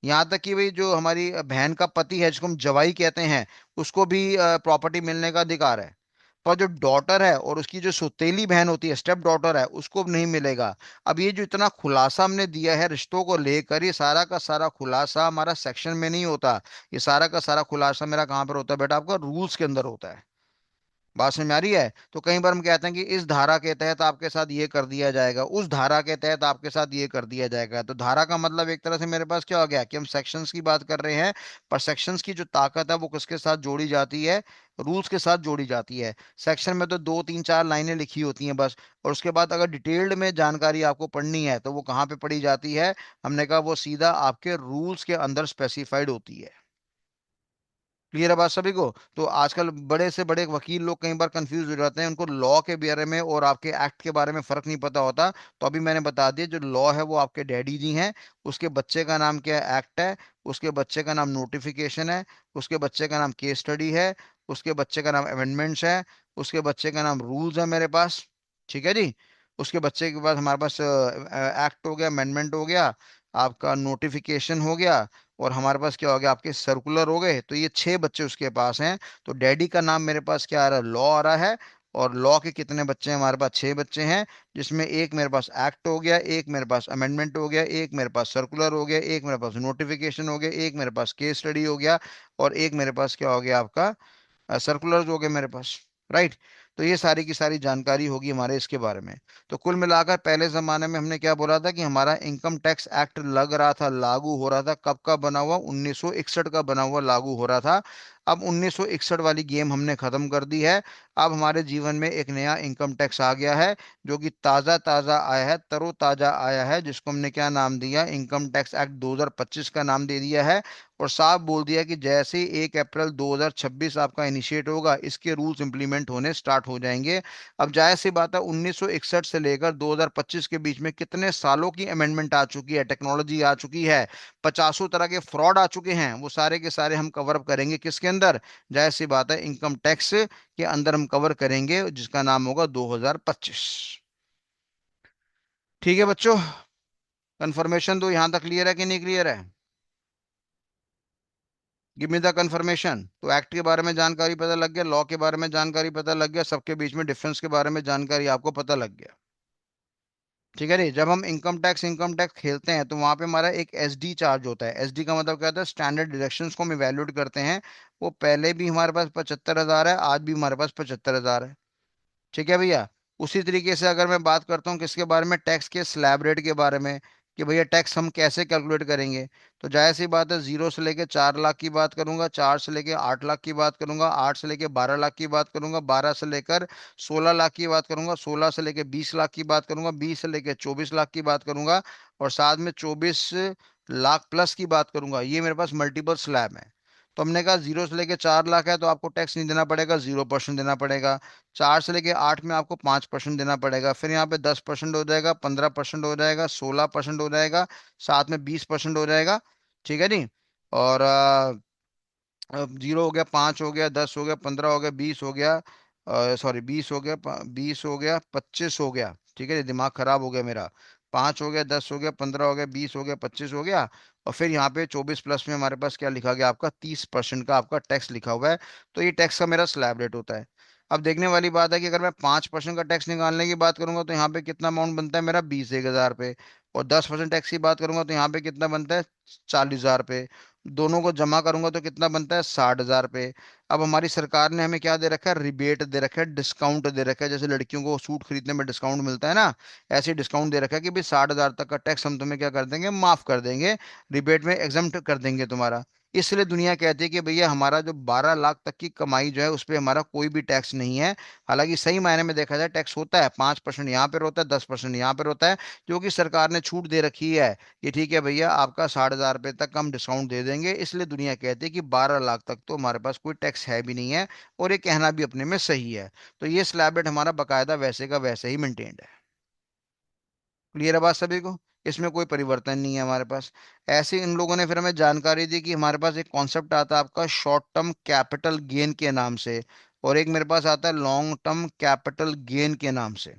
यहाँ तक कि भाई जो हमारी बहन का पति है, जिसको हम जवाई कहते हैं, उसको भी प्रॉपर्टी मिलने का अधिकार है। पर जो डॉटर है और उसकी जो सौतेली बहन होती है, स्टेप डॉटर है, उसको नहीं मिलेगा। अब ये जो इतना खुलासा हमने दिया है रिश्तों को लेकर, ये सारा का सारा खुलासा हमारा सेक्शन में नहीं होता। ये सारा का सारा खुलासा मेरा कहाँ पर होता है बेटा? आपका रूल्स के अंदर होता है। बात समझ में आ रही है? तो कई बार हम कहते हैं कि इस धारा के तहत आपके साथ ये कर दिया जाएगा, उस धारा के तहत आपके साथ ये कर दिया जाएगा। तो धारा का मतलब एक तरह से मेरे पास क्या हो गया कि हम सेक्शंस की बात कर रहे हैं, पर सेक्शंस की जो ताकत है वो किसके साथ जोड़ी जाती है? रूल्स के साथ जोड़ी जाती है। सेक्शन में तो दो तीन चार लाइनें लिखी होती हैं बस, और उसके बाद अगर डिटेल्ड में जानकारी आपको पढ़नी है तो वो कहाँ पे पढ़ी जाती है? हमने कहा वो सीधा आपके रूल्स के अंदर स्पेसिफाइड होती है। क्लियर है बात सभी को? तो आजकल बड़े से बड़े वकील लोग कई बार कंफ्यूज हो जाते हैं, उनको लॉ के बारे में और आपके एक्ट के बारे में फर्क नहीं पता होता। तो अभी मैंने बता दिया, जो लॉ है वो आपके डैडी जी हैं, उसके बच्चे का नाम क्या है? एक्ट है। उसके बच्चे का नाम नोटिफिकेशन है। उसके बच्चे का नाम केस स्टडी है। उसके बच्चे का नाम अमेंडमेंट्स है। उसके बच्चे का नाम रूल्स है मेरे पास, ठीक है जी। उसके बच्चे के बाद हमारे पास एक्ट हो गया, अमेंडमेंट हो गया, आपका नोटिफिकेशन हो गया, और हमारे पास क्या हो गया? आपके सर्कुलर हो गए। तो ये छह बच्चे उसके पास हैं। तो डैडी का नाम मेरे पास क्या आ रहा है? लॉ आ रहा है। और लॉ के कितने बच्चे हैं हमारे पास? छह बच्चे हैं, जिसमें एक मेरे पास एक्ट हो गया, एक मेरे पास अमेंडमेंट हो गया, एक मेरे पास सर्कुलर हो गया, एक मेरे पास नोटिफिकेशन हो गया, एक मेरे पास केस स्टडी हो गया, और एक मेरे पास क्या हो गया? आपका सर्कुलर्स हो गए मेरे पास, राइट। तो ये सारी की सारी जानकारी होगी हमारे इसके बारे में। तो कुल मिलाकर पहले जमाने में हमने क्या बोला था कि हमारा इनकम टैक्स एक्ट लग रहा था, लागू हो रहा था। कब का बना हुआ? 1961 का बना हुआ, लागू हो रहा था। अब 1961 वाली गेम हमने खत्म कर दी है। अब हमारे जीवन में एक नया इनकम टैक्स आ गया है, जो कि ताजा ताजा आया है, तरोताजा आया है, जिसको हमने क्या नाम दिया? इनकम टैक्स एक्ट 2025 का नाम दे दिया है। और साफ बोल दिया कि जैसे ही 1 अप्रैल 2026 आपका इनिशिएट होगा, इसके रूल्स इंप्लीमेंट होने स्टार्ट हो जाएंगे। अब जाहिर सी बात है, 1961 से लेकर 2025 के बीच में कितने सालों की अमेंडमेंट आ चुकी है, टेक्नोलॉजी आ चुकी है, पचासों तरह के फ्रॉड आ चुके हैं, वो सारे के सारे हम कवर अप करेंगे किसके अंदर? जाहिर सी बात है, इनकम टैक्स के अंदर हम कवर करेंगे, जिसका नाम होगा 2025। ठीक है बच्चों, कंफर्मेशन दो, यहां तक क्लियर है कि नहीं क्लियर है? Give me the confirmation. तो एक्ट के बारे में जानकारी पता लग गया, लॉ के बारे में जानकारी पता लग गया, सबके बीच में डिफरेंस के बारे में जानकारी आपको पता लग गया, ठीक है जी। जब हम इनकम टैक्स खेलते हैं, तो वहां पे हमारा एक एसडी चार्ज होता है। एसडी का मतलब क्या होता है? स्टैंडर्ड डिडक्शंस को हम इवैल्यूएट करते हैं, वो पहले भी हमारे पास 75,000 है, आज भी हमारे पास 75,000 है। ठीक है भैया। उसी तरीके से अगर मैं बात करता हूँ किसके बारे में, टैक्स के स्लैब रेट के बारे में, कि भैया टैक्स हम कैसे कैलकुलेट करेंगे, तो जाहिर सी बात है, 0 से लेके 4 लाख की बात करूंगा, 4 से लेके 8 लाख की बात करूंगा, 8 से लेके 12 लाख की बात करूंगा, 12 से लेकर 16 लाख की बात करूंगा, 16 से लेके 20 लाख की बात करूंगा, 20 से लेके 24 लाख की बात करूंगा, और साथ में 24 लाख प्लस की बात करूंगा। ये मेरे पास मल्टीपल स्लैब है। तो हमने कहा 0 से लेके 4 लाख है तो आपको टैक्स नहीं देना पड़ेगा, 0% देना पड़ेगा। 4 से लेके 8 में आपको 5% देना पड़ेगा, फिर यहाँ पे 10% हो जाएगा, 15% हो जाएगा, 16% हो जाएगा, साथ में 20% हो जाएगा। ठीक है नहीं। और 0 हो गया, 5 हो गया, 10 हो गया, 15 हो गया, 20 हो गया, सॉरी 20 हो गया, 20 हो गया, 25 हो गया। ठीक है, ये दिमाग खराब हो गया मेरा। 5 हो गया, 10 हो गया, 15 हो गया, 20 हो गया, 25 हो गया। और फिर यहाँ पे 24 प्लस में हमारे पास क्या लिखा गया, आपका 30% का आपका टैक्स लिखा हुआ है। तो ये टैक्स का मेरा स्लैब रेट होता है। अब देखने वाली बात है कि अगर मैं 5% का टैक्स निकालने की बात करूंगा तो यहाँ पे कितना अमाउंट बनता है मेरा, 21,000 रुपये। और 10% टैक्स की बात करूंगा तो यहाँ पे कितना बनता है, 40,000 रुपये। दोनों को जमा करूंगा तो कितना बनता है, 60,000 रुपये। अब हमारी सरकार ने हमें क्या दे रखा है, रिबेट दे रखा है, डिस्काउंट दे रखा है। जैसे लड़कियों को सूट खरीदने में डिस्काउंट मिलता है ना, ऐसे डिस्काउंट दे रखा है कि भाई 60,000 तक का टैक्स हम तुम्हें क्या कर देंगे, माफ कर देंगे, रिबेट में एग्जम्प्ट कर देंगे तुम्हारा। इसलिए दुनिया कहती है कि भैया हमारा जो 12 लाख तक की कमाई जो है उस पर हमारा कोई भी टैक्स नहीं है। हालांकि सही मायने में देखा जाए टैक्स होता है, 5% यहाँ पर होता है, 10% यहाँ पर होता है, जो कि सरकार ने छूट दे रखी है कि ठीक है भैया आपका 60,000 रुपये तक हम डिस्काउंट दे देंगे। इसलिए दुनिया कहती है कि 12 लाख तक तो हमारे पास कोई टैक्स है भी नहीं है। और ये कहना भी अपने में सही है। तो ये स्लैब रेट हमारा बकायदा वैसे का वैसे ही मेंटेन्ड है। क्लियर है बात सभी को, इसमें कोई परिवर्तन नहीं है हमारे पास। ऐसे इन लोगों ने फिर हमें जानकारी दी कि हमारे पास एक कॉन्सेप्ट आता है आपका शॉर्ट टर्म कैपिटल गेन के नाम से, और एक मेरे पास आता है लॉन्ग टर्म कैपिटल गेन के नाम से।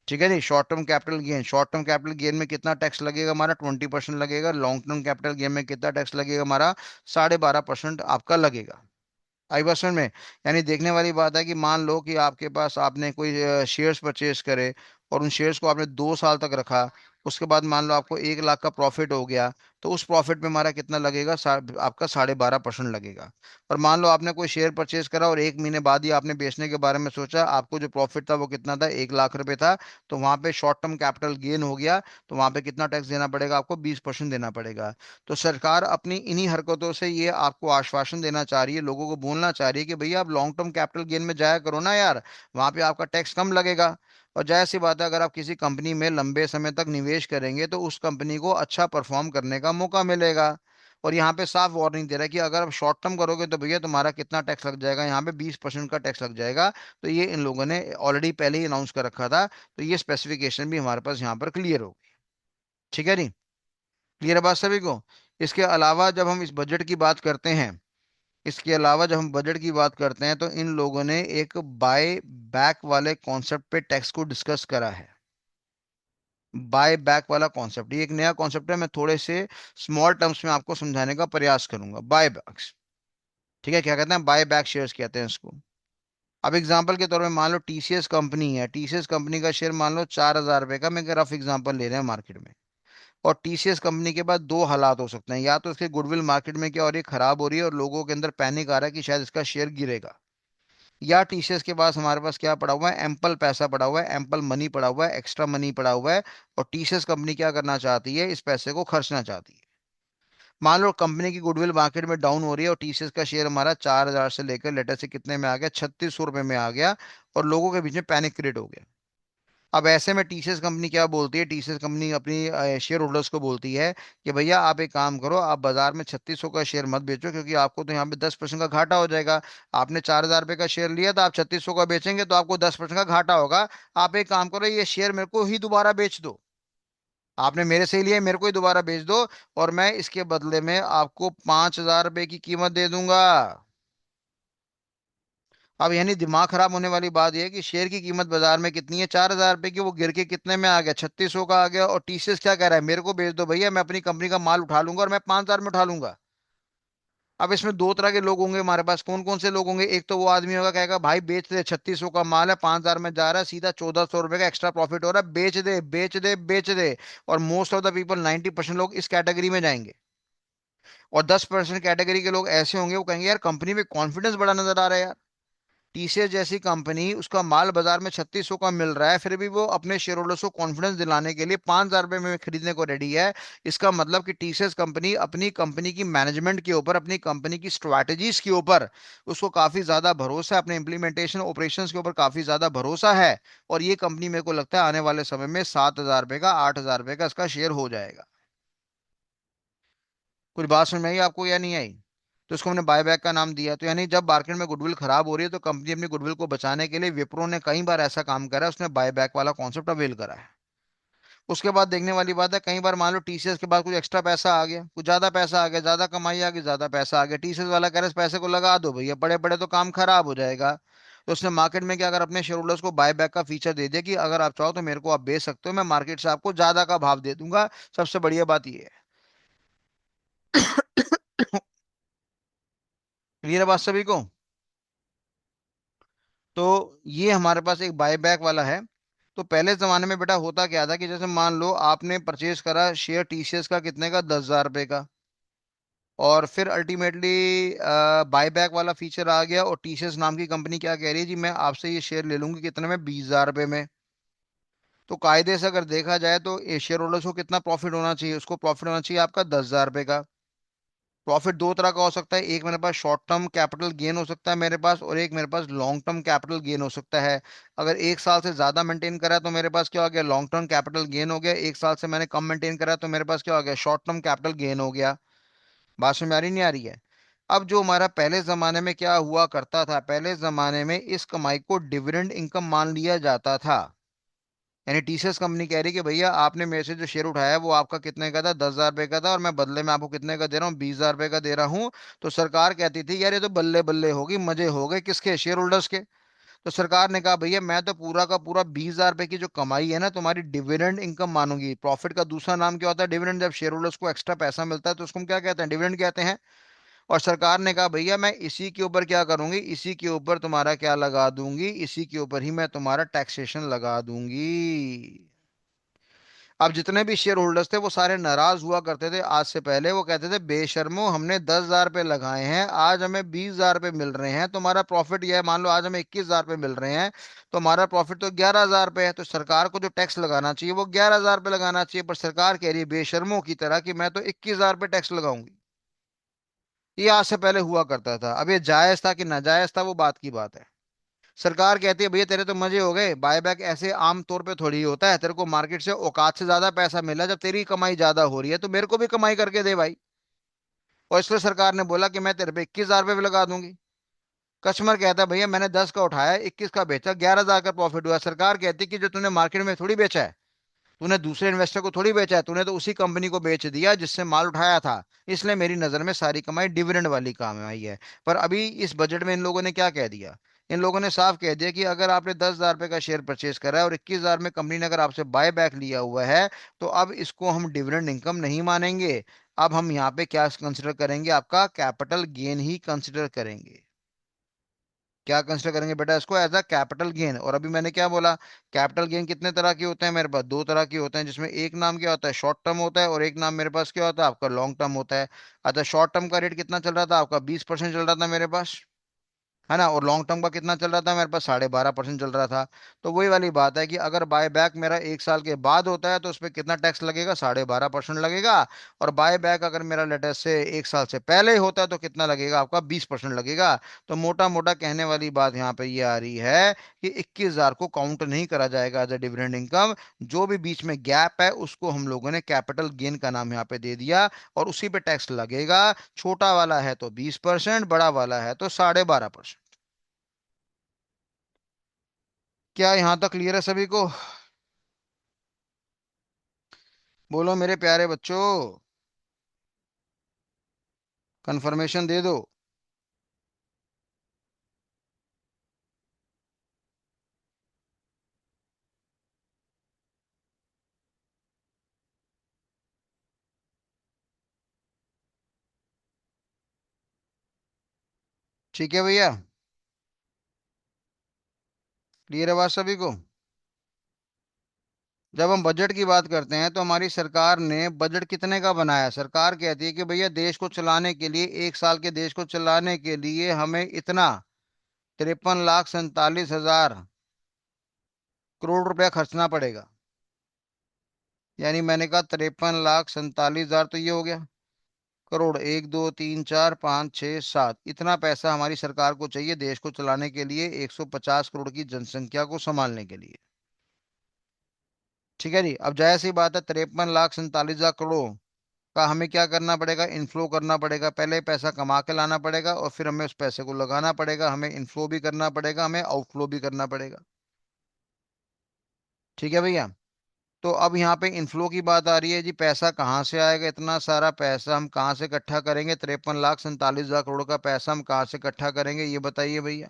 ठीक है जी। Short term capital gain, short term capital gain में कितना टैक्स लगेगा हमारा, 20% लगेगा। लॉन्ग टर्म कैपिटल गेन में कितना टैक्स लगेगा हमारा, 12.5% आपका लगेगा। आई बात समझ में। यानी देखने वाली बात है कि मान लो कि आपके पास आपने कोई शेयर्स परचेज करे, और उन शेयर्स को आपने 2 साल तक रखा। उसके बाद मान लो आपको 1 लाख का प्रॉफिट हो गया, तो उस प्रॉफिट में हमारा कितना लगेगा, आपका 12.5% लगेगा। और मान लो आपने कोई शेयर परचेज करा और 1 महीने बाद ही आपने बेचने के बारे में सोचा, आपको जो प्रॉफिट था वो कितना था, 1 लाख रुपए था। तो वहां पे शॉर्ट टर्म कैपिटल गेन हो गया। तो वहां पे कितना टैक्स देना पड़ेगा आपको, 20% देना पड़ेगा। तो सरकार अपनी इन्हीं हरकतों से ये आपको आश्वासन देना चाह रही है, लोगों को बोलना चाह रही है कि भैया आप लॉन्ग टर्म कैपिटल गेन में जाया करो ना यार, वहां पे आपका टैक्स कम लगेगा। और जाहिर सी बात है, अगर आप किसी कंपनी में लंबे समय तक निवेश करेंगे तो उस कंपनी को अच्छा परफॉर्म करने का मौका मिलेगा। और यहाँ पे साफ वार्निंग दे रहा है कि अगर आप शॉर्ट टर्म करोगे तो भैया तुम्हारा कितना टैक्स लग जाएगा, यहाँ पे 20% का टैक्स लग जाएगा। तो ये इन लोगों ने ऑलरेडी पहले ही अनाउंस कर रखा था। तो ये स्पेसिफिकेशन भी हमारे पास यहाँ पर क्लियर होगी। ठीक है नहीं। क्लियर है बात सभी को। इसके अलावा जब हम इस बजट की बात करते हैं, इसके अलावा जब हम बजट की बात करते हैं तो इन लोगों ने एक बाय बैक वाले कॉन्सेप्ट पे टैक्स को डिस्कस करा है। बाय बैक वाला कॉन्सेप्ट ये एक नया कॉन्सेप्ट है। मैं थोड़े से स्मॉल टर्म्स में आपको समझाने का प्रयास करूंगा। बाय बैक्स, ठीक है, क्या कहते हैं, बाय बैक शेयर्स कहते हैं इसको। अब एग्जांपल के तौर पे मान लो टीसीएस कंपनी है, टीसीएस कंपनी का शेयर मान लो 4,000 रुपए का, मैं एक रफ एग्जांपल ले रहे हैं मार्केट में। और टीसीएस कंपनी के बाद दो हालात हो सकते हैं, या तो इसके गुडविल मार्केट में क्या हो रही है, खराब हो रही है और लोगों के अंदर पैनिक आ रहा है कि शायद इसका शेयर गिरेगा। या टीसीएस के पास हमारे पास क्या पड़ा हुआ है, एम्पल पैसा पड़ा हुआ है, एम्पल मनी पड़ा हुआ है, एक्स्ट्रा मनी पड़ा हुआ है। और टीसीएस कंपनी क्या करना चाहती है, इस पैसे को खर्चना चाहती है। मान लो कंपनी की गुडविल मार्केट में डाउन हो रही है और टीसीएस का शेयर हमारा 4,000 से लेकर लेटर से कितने में आ गया, 3600 रुपये में आ गया। और लोगों के बीच में पैनिक क्रिएट हो गया। अब ऐसे में टीसीएस कंपनी क्या बोलती है, टीसीएस कंपनी अपनी शेयर होल्डर्स को बोलती है कि भैया आप एक काम करो, आप बाजार में 3600 का शेयर मत बेचो, क्योंकि आपको तो यहाँ पे 10% का घाटा हो जाएगा। आपने 4,000 रुपये का शेयर लिया, तो आप 3600 का बेचेंगे तो आपको 10% का घाटा होगा। आप एक काम करो, ये शेयर मेरे को ही दोबारा बेच दो। आपने मेरे से ही लिया, मेरे को ही दोबारा बेच दो। और मैं इसके बदले में आपको 5,000 रुपये की कीमत दे दूंगा। अब यानी दिमाग खराब होने वाली बात यह है कि शेयर की कीमत बाजार में कितनी है, 4,000 रुपए की, वो गिर के कितने में आ गया, 3600 का आ गया। और टीसीएस क्या कह रहा है, मेरे को बेच दो भैया, मैं अपनी कंपनी का माल उठा लूंगा और मैं 5,000 में उठा लूंगा। अब इसमें दो तरह के लोग होंगे हमारे पास। कौन कौन से लोग होंगे, एक तो वो आदमी होगा कहेगा भाई बेच दे, 3600 का माल है, 5,000 में जा रहा है, सीधा 1,400 रुपए का एक्स्ट्रा प्रॉफिट हो रहा है, बेच दे बेच दे बेच दे। और मोस्ट ऑफ द पीपल 90% लोग इस कैटेगरी में जाएंगे। और 10% कैटेगरी के लोग ऐसे होंगे, वो कहेंगे यार कंपनी में कॉन्फिडेंस बड़ा नजर आ रहा है यार। टीसीएस जैसी कंपनी, उसका माल बाजार में 3600 का मिल रहा है, फिर भी वो अपने शेयर होल्डर्स को कॉन्फिडेंस दिलाने के लिए 5,000 रुपये में खरीदने को रेडी है। इसका मतलब कि टीसीएस कंपनी अपनी कंपनी की मैनेजमेंट के ऊपर, अपनी कंपनी की स्ट्रैटेजीज के ऊपर उसको काफी ज्यादा भरोसा है, अपने इंप्लीमेंटेशन ऑपरेशंस के ऊपर काफी ज्यादा भरोसा है। और ये कंपनी मेरे को लगता है आने वाले समय में 7,000 रुपये का, 8,000 रुपये का इसका शेयर हो जाएगा। कुछ बात समझ में आई आपको या नहीं आई? तो इसको हमने बायबैक का नाम दिया। तो यानी जब मार्केट में गुडविल खराब हो रही है तो कंपनी अपनी गुडविल को बचाने के लिए, विप्रो ने कई बार ऐसा काम करा है, उसने बायबैक वाला कॉन्सेप्ट अवेल करा है। उसके बाद देखने वाली बात है, कई बार मान लो टीसीएस के बाद कुछ एक्स्ट्रा पैसा आ गया, कुछ ज्यादा पैसा आ गया, ज्यादा कमाई आ गई, ज्यादा पैसा आ गया, टीसीएस वाला कह रहा है इस पैसे को लगा दो भैया, बड़े बड़े तो काम खराब हो जाएगा। तो उसने मार्केट में क्या, अगर अपने शेयर होल्डर्स को बायबैक का फीचर दे दिया कि अगर आप चाहो तो मेरे को आप बेच सकते हो, मैं मार्केट से आपको ज्यादा का भाव दे दूंगा। सबसे बढ़िया बात ये है। क्लियर है बात सभी को? तो ये हमारे पास एक बाय बैक वाला है। तो पहले जमाने में बेटा होता क्या था कि जैसे मान लो आपने परचेज करा शेयर टीसीएस का, कितने का, 10,000 रुपए का। और फिर अल्टीमेटली बाय बैक वाला फीचर आ गया, और टीसीएस नाम की कंपनी क्या कह रही है जी, मैं आपसे ये शेयर ले लूंगी कितने में, 20,000 रुपए में। तो कायदे से अगर देखा जाए तो शेयर होल्डर्स को कितना प्रॉफिट होना चाहिए, उसको प्रॉफिट होना चाहिए आपका 10,000 रुपए का। प्रॉफिट दो तरह का हो सकता है, एक मेरे पास शॉर्ट टर्म कैपिटल गेन हो सकता है मेरे पास, और एक मेरे पास लॉन्ग टर्म कैपिटल गेन हो सकता है। अगर 1 साल से ज्यादा मेंटेन करा है तो मेरे पास क्या हो गया, लॉन्ग टर्म कैपिटल गेन हो गया। 1 साल से मैंने कम मेंटेन करा है तो मेरे पास क्या हो गया, शॉर्ट टर्म कैपिटल गेन हो गया। बात समझ में आ रही नहीं आ रही है? अब जो हमारा पहले जमाने में क्या हुआ करता था, पहले जमाने में इस कमाई को डिविडेंड इनकम मान लिया जाता था। यानी टीसीएस कंपनी कह रही कि भैया आपने मेरे से जो शेयर उठाया है वो आपका कितने का था, 10,000 रुपए का था, और मैं बदले में आपको कितने का दे रहा हूँ, 20,000 रुपए का दे रहा हूँ। तो सरकार कहती थी यार ये तो बल्ले बल्ले होगी, मजे हो गए, किसके, शेयर होल्डर्स के। तो सरकार ने कहा भैया मैं तो पूरा का पूरा 20,000 रुपए की जो कमाई है ना तुम्हारी, डिविडेंड इनकम मानूंगी। प्रॉफिट का दूसरा नाम क्या होता है, डिविडेंड। जब शेयर होल्डर्स को एक्स्ट्रा पैसा मिलता है तो उसको हम क्या कहते हैं, डिविडेंड कहते हैं। और सरकार ने कहा भैया मैं इसी के ऊपर क्या करूंगी, इसी के ऊपर तुम्हारा क्या लगा दूंगी, इसी के ऊपर ही मैं तुम्हारा टैक्सेशन लगा दूंगी। अब जितने भी शेयर होल्डर्स थे वो सारे नाराज हुआ करते थे आज से पहले। वो कहते थे बेशर्मो, हमने 10,000 रुपये लगाए हैं, आज हमें 20,000 रुपये मिल रहे हैं, तुम्हारा प्रॉफिट यह है, मान लो आज हमें 21,000 रुपये मिल रहे हैं, तो हमारा प्रॉफिट तो 11,000 रुपये है। तो सरकार को जो टैक्स लगाना चाहिए वो 11,000 रुपये लगाना चाहिए, पर सरकार कह रही है बेशर्मों की तरह कि मैं तो 21,000 रुपये टैक्स लगाऊंगी। ये आज से पहले हुआ करता था। अब ये जायज था कि नाजायज था वो बात की बात है। सरकार कहती है भैया तेरे तो मजे हो गए, बायबैक ऐसे आम तौर पे थोड़ी ही होता है, तेरे को मार्केट से औकात से ज्यादा पैसा मिला, जब तेरी कमाई ज्यादा हो रही है तो मेरे को भी कमाई करके दे भाई। और इसलिए सरकार ने बोला कि मैं तेरे पे 21,000 रुपये भी लगा दूंगी। कस्टमर कहता है भैया मैंने 10 का उठाया, 21 का बेचा, 11,000 का प्रॉफिट हुआ। सरकार कहती है कि जो तूने मार्केट में थोड़ी बेचा है, तूने दूसरे इन्वेस्टर को थोड़ी बेचा है, तूने तो उसी कंपनी को बेच दिया जिससे माल उठाया था। इसलिए मेरी नजर में सारी कमाई डिविडेंड वाली कमाई है। पर अभी इस बजट में इन लोगों ने क्या कह दिया, इन लोगों ने साफ कह दिया कि अगर आपने 10,000 रुपये का शेयर परचेज करा है और 21,000 में कंपनी ने अगर आपसे बाय बैक लिया हुआ है, तो अब इसको हम डिविडेंड इनकम नहीं मानेंगे। अब हम यहाँ पे क्या कंसिडर करेंगे, आपका कैपिटल गेन ही कंसिडर करेंगे। क्या कंसिडर करेंगे बेटा, इसको एज अ कैपिटल गेन। और अभी मैंने क्या बोला, कैपिटल गेन कितने तरह के होते हैं मेरे पास, दो तरह के होते हैं, जिसमें एक नाम क्या होता है, शॉर्ट टर्म होता है, और एक नाम मेरे पास क्या होता है, आपका लॉन्ग टर्म होता है। अच्छा, शॉर्ट टर्म का रेट कितना चल रहा था आपका, 20% चल रहा था मेरे पास, है ना। और लॉन्ग टर्म का कितना चल रहा था मेरे पास, 12.5% चल रहा था। तो वही वाली बात है कि अगर बाय बैक मेरा 1 साल के बाद होता है तो उस पर कितना टैक्स लगेगा, 12.5% लगेगा। और बाय बैक अगर मेरा लेटेस्ट से 1 साल से पहले ही होता है तो कितना लगेगा, आपका 20% लगेगा। तो मोटा मोटा कहने वाली बात यहाँ पे ये आ रही है कि 21,000 को काउंट नहीं करा जाएगा एज अ डिविडेंड इनकम। जो भी बीच में गैप है उसको हम लोगों ने कैपिटल गेन का नाम यहाँ पे दे दिया, और उसी पे टैक्स लगेगा। छोटा वाला है तो 20%, बड़ा वाला है तो 12.5%। क्या यहाँ तक क्लियर है सभी को? बोलो मेरे प्यारे बच्चों, कंफर्मेशन दे दो। ठीक है भैया, क्लियर है बात सभी को? जब हम बजट की बात करते हैं तो हमारी सरकार ने बजट कितने का बनाया? सरकार कहती है कि भैया देश को चलाने के लिए, एक साल के देश को चलाने के लिए हमें इतना 53,47,000 करोड़ रुपया खर्चना पड़ेगा। यानी मैंने कहा 53,47,000 तो ये हो गया करोड़। एक दो तीन चार पाँच छः सात, इतना पैसा हमारी सरकार को चाहिए देश को चलाने के लिए, 150 करोड़ की जनसंख्या को संभालने के लिए। ठीक है जी। अब जाहिर सी बात है, 53,47,000 करोड़ का हमें क्या करना पड़ेगा? इनफ्लो करना पड़ेगा। पहले पैसा कमा के लाना पड़ेगा और फिर हमें उस पैसे को लगाना पड़ेगा। हमें इनफ्लो भी करना पड़ेगा, हमें आउटफ्लो भी करना पड़ेगा। ठीक है भैया। तो अब यहाँ पे इनफ्लो की बात आ रही है जी, पैसा कहाँ से आएगा? इतना सारा पैसा हम कहाँ से इकट्ठा करेंगे? 53,47,000 करोड़ का पैसा हम कहाँ से इकट्ठा करेंगे, ये बताइए भैया।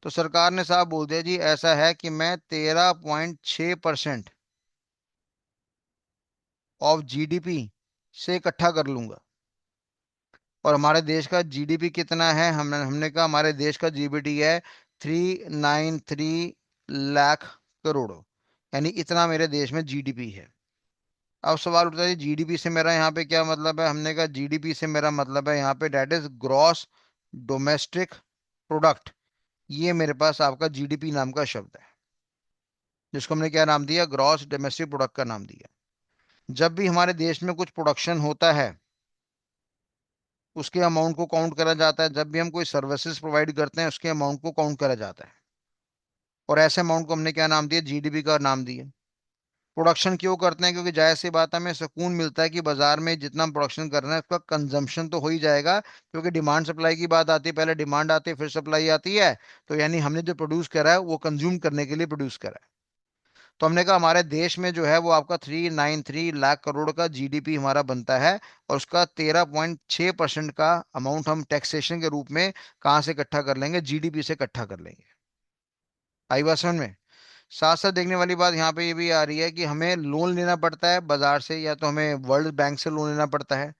तो सरकार ने साहब बोल दिया जी, ऐसा है कि मैं 13.6% ऑफ जीडीपी से इकट्ठा कर लूंगा। और हमारे देश का जीडीपी कितना है? हमने हमने कहा हमारे देश का जीडीपी है 393 लाख करोड़। यानी इतना मेरे देश में जीडीपी है। अब सवाल उठता है जीडीपी से मेरा यहाँ पे क्या मतलब है? हमने कहा जीडीपी से मेरा मतलब है यहाँ पे that is gross domestic product. ये मेरे पास आपका जीडीपी नाम का शब्द है, जिसको हमने क्या नाम दिया? ग्रॉस डोमेस्टिक प्रोडक्ट का नाम दिया। जब भी हमारे देश में कुछ प्रोडक्शन होता है, उसके अमाउंट को काउंट करा जाता है। जब भी हम कोई सर्विसेज प्रोवाइड करते हैं, उसके अमाउंट को काउंट करा जाता है। और ऐसे अमाउंट को हमने क्या नाम दिया? जीडीपी का नाम दिया। प्रोडक्शन क्यों करते हैं? क्योंकि जाहिर सी बात है, हमें सुकून मिलता है कि बाजार में जितना हम प्रोडक्शन कर रहे हैं उसका कंजम्पशन तो हो ही जाएगा। क्योंकि डिमांड सप्लाई की बात आती है, पहले डिमांड आती है फिर सप्लाई आती है। तो यानी हमने जो प्रोड्यूस करा है वो कंज्यूम करने के लिए प्रोड्यूस करा है। तो हमने कहा हमारे देश में जो है वो आपका 393 लाख करोड़ का जीडीपी हमारा बनता है। और उसका 13.6% का अमाउंट हम टैक्सेशन के रूप में कहाँ से इकट्ठा कर लेंगे? जीडीपी से इकट्ठा कर लेंगे। आई बात समझ में? साथ साथ देखने वाली बात यहाँ पे ये भी आ रही है कि हमें लोन लेना पड़ता है बाजार से, या तो हमें वर्ल्ड बैंक से लोन लेना पड़ता है।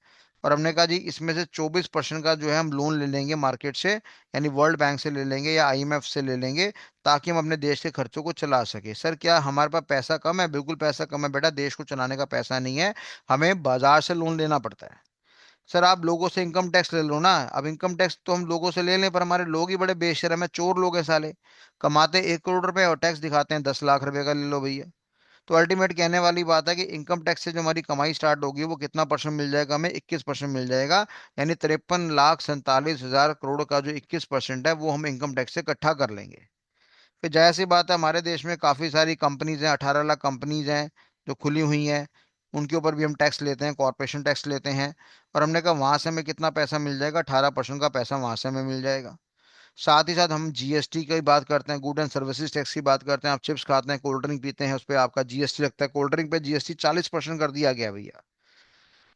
और हमने कहा जी इसमें से 24% का जो है हम लोन ले लेंगे मार्केट से, यानी वर्ल्ड बैंक से ले लेंगे या आईएमएफ से ले लेंगे, ताकि हम अपने देश के खर्चों को चला सके। सर क्या हमारे पास पैसा कम है? बिल्कुल पैसा कम है बेटा, देश को चलाने का पैसा नहीं है, हमें बाजार से लोन लेना पड़ता है। सर आप लोगों से इनकम टैक्स ले लो ना। अब इनकम टैक्स तो हम लोगों से ले लें, पर हमारे लोग ही बड़े बेशर्म है, चोर लोग हैं साले। कमाते 1 करोड़ रुपए और टैक्स दिखाते हैं 10 लाख रुपए का, ले लो भैया। तो अल्टीमेट कहने वाली बात है कि इनकम टैक्स से जो हमारी कमाई स्टार्ट होगी वो कितना परसेंट मिल जाएगा हमें? 21% मिल जाएगा। यानी 53,47,000 करोड़ का जो 21% है वो हम इनकम टैक्स से इकट्ठा कर लेंगे। फिर जाहिर सी बात है, हमारे देश में काफ़ी सारी कंपनीज हैं, 18 लाख कंपनीज हैं जो खुली हुई हैं। उनके ऊपर भी हम टैक्स लेते हैं, कॉरपोरेशन टैक्स लेते हैं। और हमने कहा वहां से हमें कितना पैसा मिल जाएगा? 18% का पैसा वहां से हमें मिल जाएगा। साथ ही साथ हम जीएसटी की बात करते हैं, गुड एंड सर्विसेज टैक्स की बात करते हैं। आप चिप्स खाते हैं, कोल्ड ड्रिंक पीते हैं, उस पर आपका जीएसटी लगता है। कोल्ड ड्रिंक पे जीएसटी 40% कर दिया गया भैया।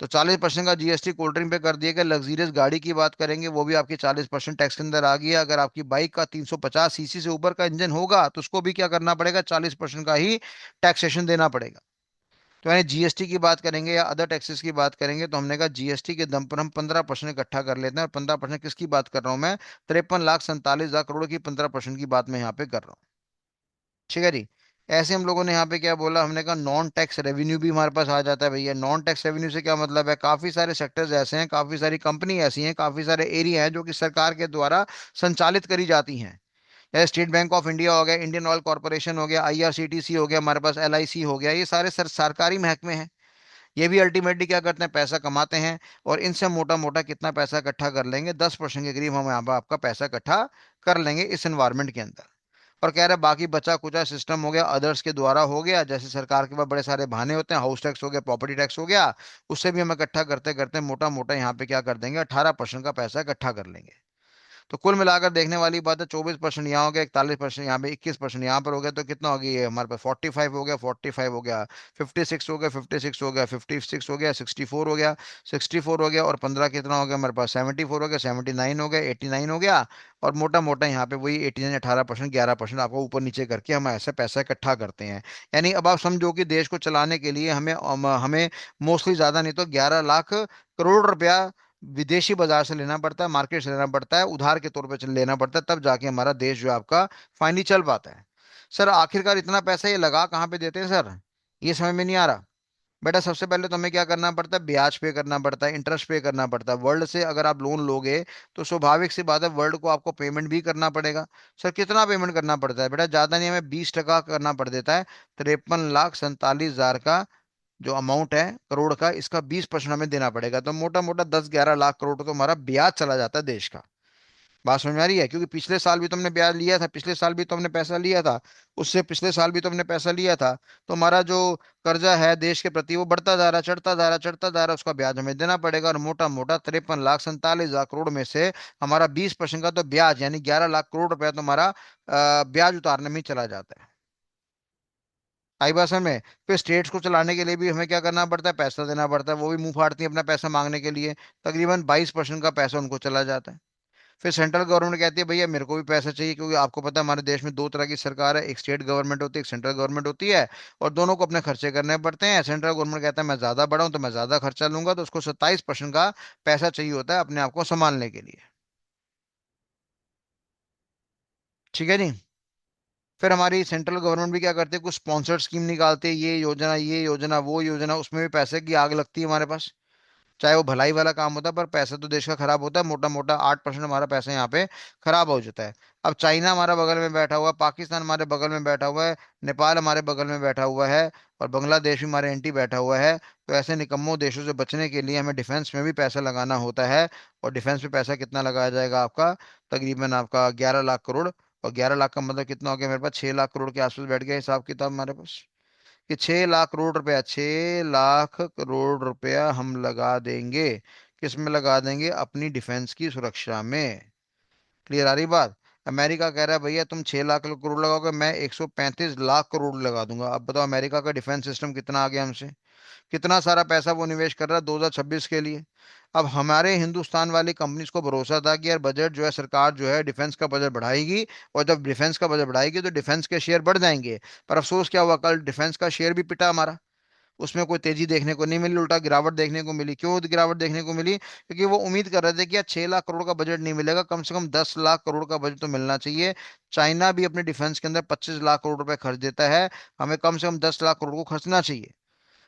तो 40% का जीएसटी कोल्ड ड्रिंक पे कर दिया गया। लग्जरियस गाड़ी की बात करेंगे, वो भी आपकी 40% टैक्स के अंदर आ गई है। अगर आपकी बाइक का 350 सीसी से ऊपर का इंजन होगा तो उसको भी क्या करना पड़ेगा? 40% का ही टैक्सेशन देना पड़ेगा। तो यानी जीएसटी की बात करेंगे या अदर टैक्सेस की बात करेंगे, तो हमने कहा जीएसटी के दम पर हम 15% इकट्ठा कर लेते हैं। और 15% किसकी बात कर रहा हूं मैं? 53,47,000 करोड़ की 15% की बात मैं यहाँ पे कर रहा हूँ। ठीक है जी। ऐसे हम लोगों ने यहाँ पे क्या बोला? हमने कहा नॉन टैक्स रेवेन्यू भी हमारे पास आ जाता है भैया। नॉन टैक्स रेवेन्यू से क्या मतलब है? काफी सारे सेक्टर्स ऐसे हैं, काफी सारी कंपनी ऐसी हैं, काफी सारे एरिया हैं जो कि सरकार के द्वारा संचालित करी जाती हैं। जैसे स्टेट बैंक ऑफ इंडिया हो गया, इंडियन ऑयल कॉर्पोरेशन हो गया, आईआरसीटीसी हो गया, हमारे पास एलआईसी हो गया, ये सारे सरकारी महकमे हैं। ये भी अल्टीमेटली क्या करते हैं? पैसा कमाते हैं। और इनसे मोटा मोटा कितना पैसा इकट्ठा कर लेंगे? 10% के करीब हम यहाँ पर आपका पैसा इकट्ठा कर लेंगे इस एनवायरमेंट के अंदर। और कह रहे बाकी बचा कुचा सिस्टम हो गया, अदर्स के द्वारा हो गया। जैसे सरकार के पास बड़े सारे बहाने होते हैं, हाउस टैक्स हो गया, प्रॉपर्टी टैक्स हो गया, उससे भी हम इकट्ठा करते करते मोटा मोटा यहाँ पे क्या कर देंगे? 18% का पैसा इकट्ठा कर लेंगे। तो कुल मिलाकर देखने वाली बात है, 24% यहाँ हो गया, 41% यहाँ पे, 21% यहाँ पर हो गया, तो कितना हो गया ये हमारे पास? 45 हो गया, 45 हो गया, 56 हो गया, 56 हो गया, 56 हो गया, 64 हो गया, 64 हो गया, और 15 कितना हो गया हमारे पास? 74 हो गया, 79 हो गया, 89 हो गया। और मोटा मोटा यहाँ पे वही 89, 18%, 11% आपको ऊपर नीचे करके हम ऐसा पैसा इकट्ठा करते हैं। यानी अब आप समझो कि देश को चलाने के लिए हमें मोस्टली ज्यादा नहीं तो 11 लाख करोड़ रुपया विदेशी बाजार से लेना पड़ता है, मार्केट से लेना पड़ता है, उधार के तौर पे लेना पड़ता है, तब जाके हमारा देश जो है आपका फाइनली चल पाता है। सर आखिरकार इतना पैसा ये लगा कहाँ पे देते हैं सर, ये समझ में नहीं आ रहा। बेटा सबसे पहले तो हमें क्या करना पड़ता है, ब्याज पे करना पड़ता है, इंटरेस्ट पे करना पड़ता है। वर्ल्ड से अगर आप लोन लोगे तो स्वाभाविक सी बात है वर्ल्ड को आपको पेमेंट भी करना पड़ेगा। सर कितना पेमेंट करना पड़ता है बेटा, ज्यादा नहीं, हमें 20% करना पड़ देता है। 53,47,000 का जो अमाउंट है करोड़ का, इसका 20% हमें देना पड़ेगा। तो मोटा मोटा 10-11 लाख करोड़ तो हमारा ब्याज चला जाता है देश का। बात समझ में आ रही है, क्योंकि पिछले साल भी तुमने ब्याज लिया था, पिछले साल भी तुमने पैसा लिया था, उससे पिछले साल भी तुमने पैसा लिया था। तो हमारा जो कर्जा है देश के प्रति वो बढ़ता जा रहा, चढ़ता जा रहा, चढ़ता जा रहा, उसका ब्याज हमें देना पड़ेगा। और मोटा मोटा 53,47,000 करोड़ में से हमारा 20% का तो ब्याज यानी 11 लाख करोड़ रुपया तो हमारा ब्याज उतारने में ही चला जाता है। आई बात समझ में। फिर स्टेट्स को चलाने के लिए भी हमें क्या करना पड़ता है, पैसा देना पड़ता है, वो भी मुंह फाड़ती है अपना पैसा मांगने के लिए। तकरीबन 22% का पैसा उनको चला जाता है। फिर सेंट्रल गवर्नमेंट कहती है भैया मेरे को भी पैसा चाहिए, क्योंकि आपको पता है हमारे देश में दो तरह की सरकार है, एक स्टेट गवर्नमेंट होती है, एक सेंट्रल गवर्नमेंट होती है। और दोनों को अपने खर्चे करने पड़ते हैं। सेंट्रल गवर्नमेंट कहता है मैं ज्यादा बड़ा हूं तो मैं ज्यादा खर्चा लूंगा, तो उसको 27% का पैसा चाहिए होता है अपने आप को संभालने के लिए। ठीक है जी। फिर हमारी सेंट्रल गवर्नमेंट भी क्या करती है, कुछ स्पॉन्सर्ड स्कीम निकालती है, ये योजना वो योजना, उसमें भी पैसे की आग लगती है हमारे पास। चाहे वो भलाई वाला काम होता है पर पैसा तो देश का खराब होता है। मोटा मोटा 8% हमारा पैसा यहाँ पे खराब हो जाता है। अब चाइना हमारा बगल में बैठा हुआ है, पाकिस्तान हमारे बगल में बैठा हुआ है, नेपाल हमारे बगल में बैठा हुआ है, और बांग्लादेश भी हमारे एंटी बैठा हुआ है। तो ऐसे निकम्मों देशों से बचने के लिए हमें डिफेंस में भी पैसा लगाना होता है। और डिफेंस में पैसा कितना लगाया जाएगा आपका, तकरीबन आपका 11 लाख करोड़। और 11 लाख का मतलब कितना हो गया, मेरे पास 6 लाख करोड़ के आसपास बैठ गया हिसाब किताब हमारे पास। कि 6 लाख करोड़ रुपया, 6 लाख करोड़ रुपया हम लगा देंगे। किस में लगा देंगे, अपनी डिफेंस की सुरक्षा में। क्लियर आ रही बात। अमेरिका कह रहा है भैया तुम 6 लाख करोड़ लगाओगे, मैं 135 लाख करोड़ लगा दूंगा। अब बताओ अमेरिका का डिफेंस सिस्टम कितना आगे हमसे, कितना सारा पैसा वो निवेश कर रहा है 2026 के लिए। अब हमारे हिंदुस्तान वाली कंपनीज को भरोसा था कि यार बजट जो है सरकार जो है डिफेंस का बजट बढ़ाएगी, और जब डिफेंस का बजट बढ़ाएगी तो डिफेंस के शेयर बढ़ जाएंगे। पर अफसोस क्या हुआ, कल डिफेंस का शेयर भी पिटा हमारा। उसमें कोई तेजी देखने को नहीं मिली, उल्टा गिरावट देखने को मिली। क्यों गिरावट देखने को मिली, क्योंकि वो उम्मीद कर रहे थे कि यार 6 लाख करोड़ का बजट नहीं मिलेगा, कम से कम 10 लाख करोड़ का बजट तो मिलना चाहिए। चाइना भी अपने डिफेंस के अंदर 25 लाख करोड़ रुपए खर्च देता है, हमें कम से कम 10 लाख करोड़ को खर्चना चाहिए।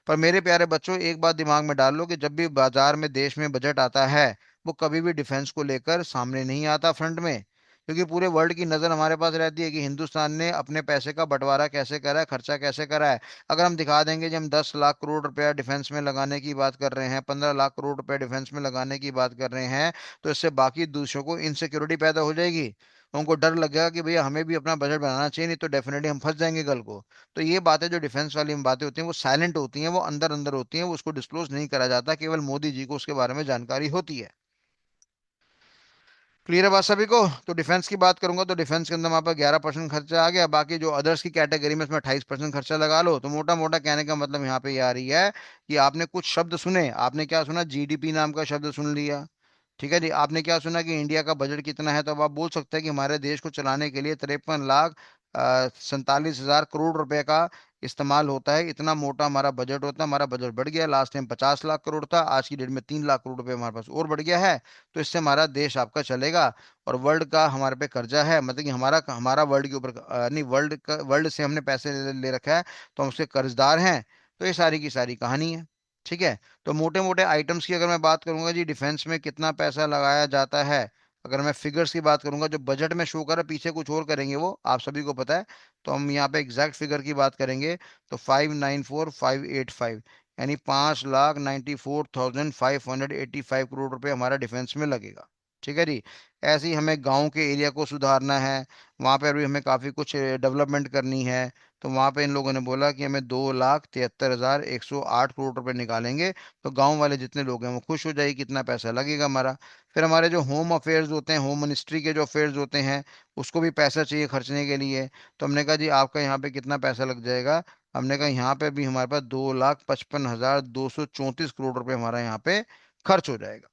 पर मेरे प्यारे बच्चों एक बात दिमाग में डाल लो कि जब भी बाजार में देश में बजट आता है, वो कभी भी डिफेंस को लेकर सामने नहीं आता फ्रंट में। क्योंकि पूरे वर्ल्ड की नजर हमारे पास रहती है कि हिंदुस्तान ने अपने पैसे का बंटवारा कैसे करा है, खर्चा कैसे करा है। अगर हम दिखा देंगे कि हम 10 लाख करोड़ रुपया डिफेंस में लगाने की बात कर रहे हैं, 15 लाख करोड़ रुपया डिफेंस में लगाने की बात कर रहे हैं, तो इससे बाकी दूसरों को इनसिक्योरिटी पैदा हो जाएगी। उनको डर लगेगा कि भैया हमें भी अपना बजट बनाना चाहिए, नहीं तो डेफिनेटली हम फंस जाएंगे कल को। तो ये बातें जो डिफेंस वाली बातें होती हैं वो साइलेंट होती हैं, वो अंदर अंदर होती हैं, वो उसको डिस्क्लोज नहीं करा जाता, केवल मोदी जी को उसके बारे में जानकारी होती है। क्लियर है बात सभी को। तो डिफेंस की बात करूंगा तो डिफेंस के अंदर वहां पर 11% खर्चा आ गया, बाकी जो अदर्स की कैटेगरी में इसमें 28% खर्चा लगा लो। तो मोटा मोटा कहने का मतलब यहाँ पे ये आ रही है कि आपने कुछ शब्द सुने, आपने क्या सुना, जीडीपी नाम का शब्द सुन लिया। ठीक है जी, आपने क्या सुना कि इंडिया का बजट कितना है, तो अब आप बोल सकते हैं कि हमारे देश को चलाने के लिए 53,47,000 करोड़ रुपए का इस्तेमाल होता है। इतना मोटा हमारा बजट होता है। हमारा बजट बढ़ गया, लास्ट टाइम 50 लाख करोड़ था, आज की डेट में 3 लाख करोड़ रुपए हमारे पास और बढ़ गया है। तो इससे हमारा देश आपका चलेगा। और वर्ल्ड का हमारे पे कर्जा है, मतलब कि हमारा हमारा वर्ल्ड के ऊपर नहीं, वर्ल्ड से हमने पैसे ले रखा है, तो हम उसके कर्जदार हैं। तो ये सारी की सारी कहानी है। ठीक है। तो मोटे मोटे आइटम्स की अगर मैं बात करूंगा जी, डिफेंस में कितना पैसा लगाया जाता है, अगर मैं फिगर्स की बात करूंगा जो बजट में शो कर रहा है, पीछे कुछ और करेंगे वो आप सभी को पता है। तो हम यहाँ पे एग्जैक्ट फिगर की बात करेंगे तो 594,585, यानी 5,94,585 करोड़ रुपए हमारा डिफेंस में लगेगा। ठीक है जी। ऐसे ही हमें गांव के एरिया को सुधारना है, वहां पर भी हमें काफी कुछ डेवलपमेंट करनी है। तो वहां पे इन लोगों ने बोला कि हमें 2,73,108 करोड़ रुपए निकालेंगे, तो गांव वाले जितने लोग हैं वो खुश हो जाएगी, कितना पैसा लगेगा हमारा। फिर हमारे जो होम अफेयर्स होते हैं, होम मिनिस्ट्री के जो अफेयर्स होते हैं, उसको भी पैसा चाहिए खर्चने के लिए। तो हमने कहा जी आपका यहाँ पे कितना पैसा लग जाएगा, हमने कहा यहाँ पे भी हमारे पास 2,55,234 करोड़ रुपए हमारा यहाँ पे खर्च हो जाएगा।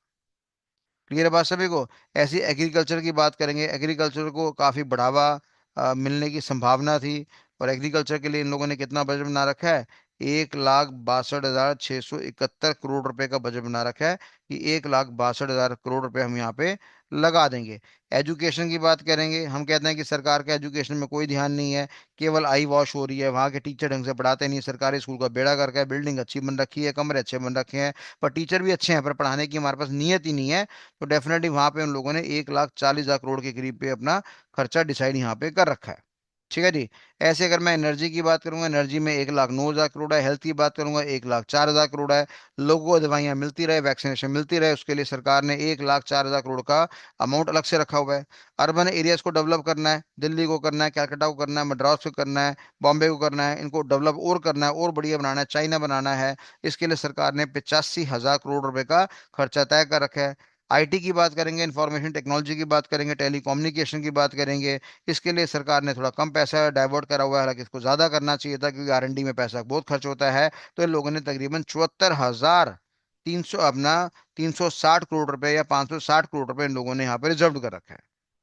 क्लियर है बात सभी को। ऐसी एग्रीकल्चर की बात करेंगे, एग्रीकल्चर को काफी बढ़ावा मिलने की संभावना थी। और एग्रीकल्चर के लिए इन लोगों ने कितना बजट बना रखा है, 1,62,671 करोड़ का बजट बना रखा है कि 1,62,000 करोड़ रुपए हम यहाँ पे लगा देंगे। एजुकेशन की बात करेंगे, हम कहते हैं कि सरकार का एजुकेशन में कोई ध्यान नहीं है, केवल आई वॉश हो रही है, वहाँ के टीचर ढंग से पढ़ाते नहीं, सरकारी स्कूल का बेड़ा करके है, बिल्डिंग अच्छी बन रखी है, कमरे अच्छे बन रखे हैं, पर टीचर भी अच्छे हैं, पर पढ़ाने की हमारे पास नीयत ही नहीं है। तो डेफिनेटली वहां पे उन लोगों ने 1,40,000 करोड़ के करीब पे अपना खर्चा डिसाइड यहाँ पे कर रखा है। ठीक है जी। ऐसे अगर मैं एनर्जी की बात करूंगा, एनर्जी में 1,09,000 करोड़ है, हेल्थ की बात करूंगा 1,04,000 करोड़ है, लोगों को दवाइयां मिलती रहे, वैक्सीनेशन मिलती रहे, उसके लिए सरकार ने 1,04,000 करोड़ का अमाउंट अलग से रखा हुआ है। अर्बन एरियाज को डेवलप करना है, दिल्ली को करना है, कैलकाटा को करना है, मद्रास को करना है, बॉम्बे को करना है, इनको डेवलप और करना है, और बढ़िया बनाना है, चाइना बनाना है। इसके लिए सरकार ने 85,000 करोड़ रुपए का खर्चा तय कर रखा है। आईटी की बात करेंगे, इंफॉर्मेशन टेक्नोलॉजी की बात करेंगे, टेलीकम्युनिकेशन की बात करेंगे, इसके लिए सरकार ने थोड़ा कम पैसा डाइवर्ट करा हुआ है, हालांकि इसको ज्यादा करना चाहिए था क्योंकि आरएनडी में पैसा बहुत खर्च होता है। तो इन लोगों ने तकरीबन 74,300 अपना 360 करोड़ रुपए या 560 करोड़ रुपए इन लोगों ने यहाँ पे रिजर्व कर रखा है।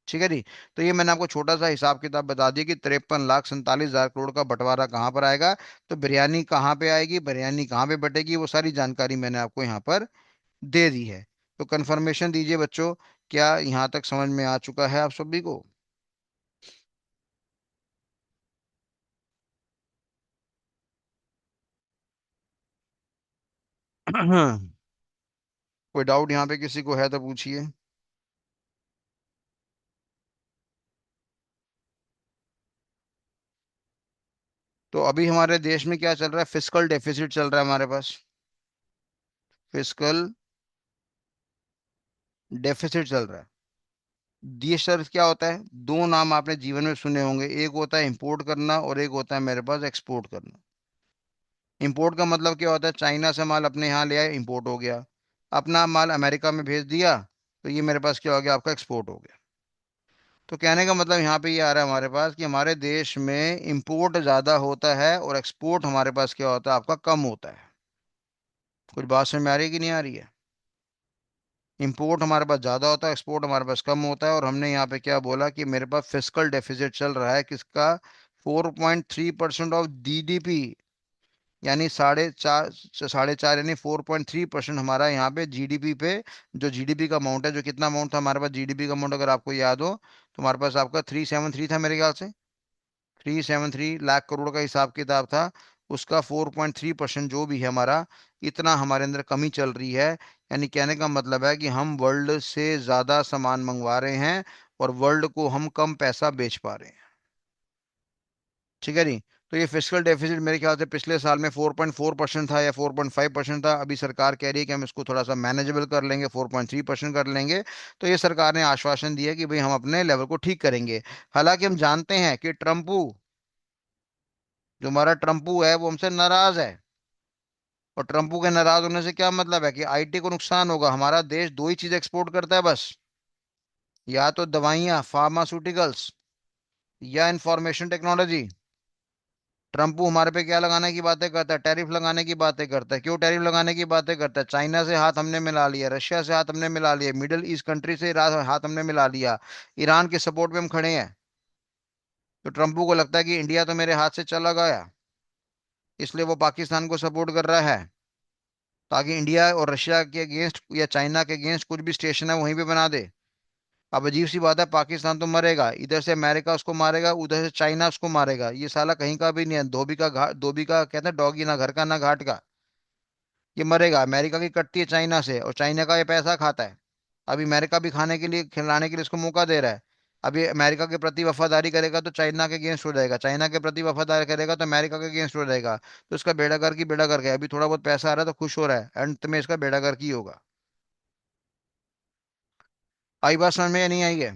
ठीक है जी। तो ये मैंने आपको छोटा सा हिसाब किताब बता दिया कि 53,47,000 करोड़ का बंटवारा कहाँ पर आएगा। तो बिरयानी कहाँ पे आएगी, बिरयानी कहाँ पे बटेगी, वो सारी जानकारी मैंने आपको यहाँ पर दे दी है। तो कंफर्मेशन दीजिए बच्चों, क्या यहाँ तक समझ में आ चुका है आप सभी को? कोई डाउट यहाँ पे किसी को है तो पूछिए। तो अभी हमारे देश में क्या चल रहा है, फिस्कल डेफिसिट चल रहा है हमारे पास। फिस्कल डेफिसिट चल रहा है। ये सर क्या होता है, दो नाम आपने जीवन में सुने होंगे, एक होता है इंपोर्ट करना और एक होता है मेरे पास एक्सपोर्ट करना। इंपोर्ट का मतलब क्या होता है, चाइना से माल अपने यहाँ ले आए, इंपोर्ट हो गया। अपना माल अमेरिका में भेज दिया, तो ये मेरे पास क्या हो गया, आपका एक्सपोर्ट हो गया। तो कहने का मतलब यहाँ पे ये आ रहा है हमारे पास कि हमारे देश में इंपोर्ट ज्यादा होता है और एक्सपोर्ट हमारे पास क्या होता है, आपका कम होता है। कुछ बात समझ में आ रही है कि नहीं आ रही है? इंपोर्ट हमारे पास ज्यादा होता है, एक्सपोर्ट हमारे पास कम होता है, और हमने यहाँ पे क्या बोला कि मेरे पास फिस्कल डेफिसिट चल रहा है किसका, 4.3% ऑफ जीडीपी, यानी साढ़े चार यानी 4.3% हमारा यहाँ पे जीडीपी पे, जो जीडीपी का अमाउंट है, जो कितना अमाउंट था हमारे पास जीडीपी का अमाउंट अगर आपको याद हो, तो हमारे पास आपका 373 था मेरे ख्याल से, 373 लाख करोड़ का हिसाब किताब था। उसका 4.3% जो भी है हमारा, इतना हमारे अंदर कमी चल रही है। यानी कहने का मतलब है कि हम वर्ल्ड से ज्यादा सामान मंगवा रहे हैं और वर्ल्ड को हम कम पैसा बेच पा रहे हैं। ठीक है नहीं? तो ये फिस्कल डेफिसिट मेरे ख्याल से पिछले साल में 4.4% था या 4.5% था, अभी सरकार कह रही है कि हम इसको थोड़ा सा मैनेजेबल कर लेंगे, 4.3% कर लेंगे। तो ये सरकार ने आश्वासन दिया कि भाई हम अपने लेवल को ठीक करेंगे। हालांकि हम जानते हैं कि ट्रम्पू, जो हमारा ट्रम्पू है वो हमसे नाराज है। और ट्रम्पू के नाराज होने से क्या मतलब है कि आईटी को नुकसान होगा। हमारा देश दो ही चीज एक्सपोर्ट करता है बस, या तो दवाइयाँ फार्मास्यूटिकल्स, या इंफॉर्मेशन टेक्नोलॉजी। ट्रम्पू हमारे पे क्या लगाने की बातें करता है, टैरिफ लगाने की बातें करता है। क्यों टैरिफ लगाने की बातें करता है? चाइना से हाथ हमने मिला लिया, रशिया से हाथ हमने मिला लिया, मिडिल ईस्ट कंट्री से हाथ हमने मिला लिया, ईरान के सपोर्ट में हम खड़े हैं। तो ट्रम्पू को लगता है कि इंडिया तो मेरे हाथ से चला गया, इसलिए वो पाकिस्तान को सपोर्ट कर रहा है, ताकि इंडिया और रशिया के अगेंस्ट या चाइना के अगेंस्ट कुछ भी स्टेशन है वहीं पे बना दे। अब अजीब सी बात है, पाकिस्तान तो मरेगा, इधर से अमेरिका उसको मारेगा, उधर से चाइना उसको मारेगा, ये साला कहीं का भी नहीं है, धोबी का घाट, धोबी का कहते हैं डॉगी, ना घर का ना घाट का। ये मरेगा, अमेरिका की कटती है चाइना से और चाइना का ये पैसा खाता है। अभी अमेरिका भी खाने के लिए, खिलाने के लिए इसको मौका दे रहा है। अभी अमेरिका के प्रति वफादारी करेगा तो चाइना के अगेंस्ट हो जाएगा, चाइना के प्रति वफादारी करेगा तो अमेरिका के अगेंस्ट हो जाएगा। तो इसका बेड़ा गर्क की बेड़ा गर्क है। अभी थोड़ा बहुत पैसा आ रहा है तो खुश हो रहा है, अंत में इसका बेड़ा गर्क ही होगा। आई बात समझ में या नहीं आई है?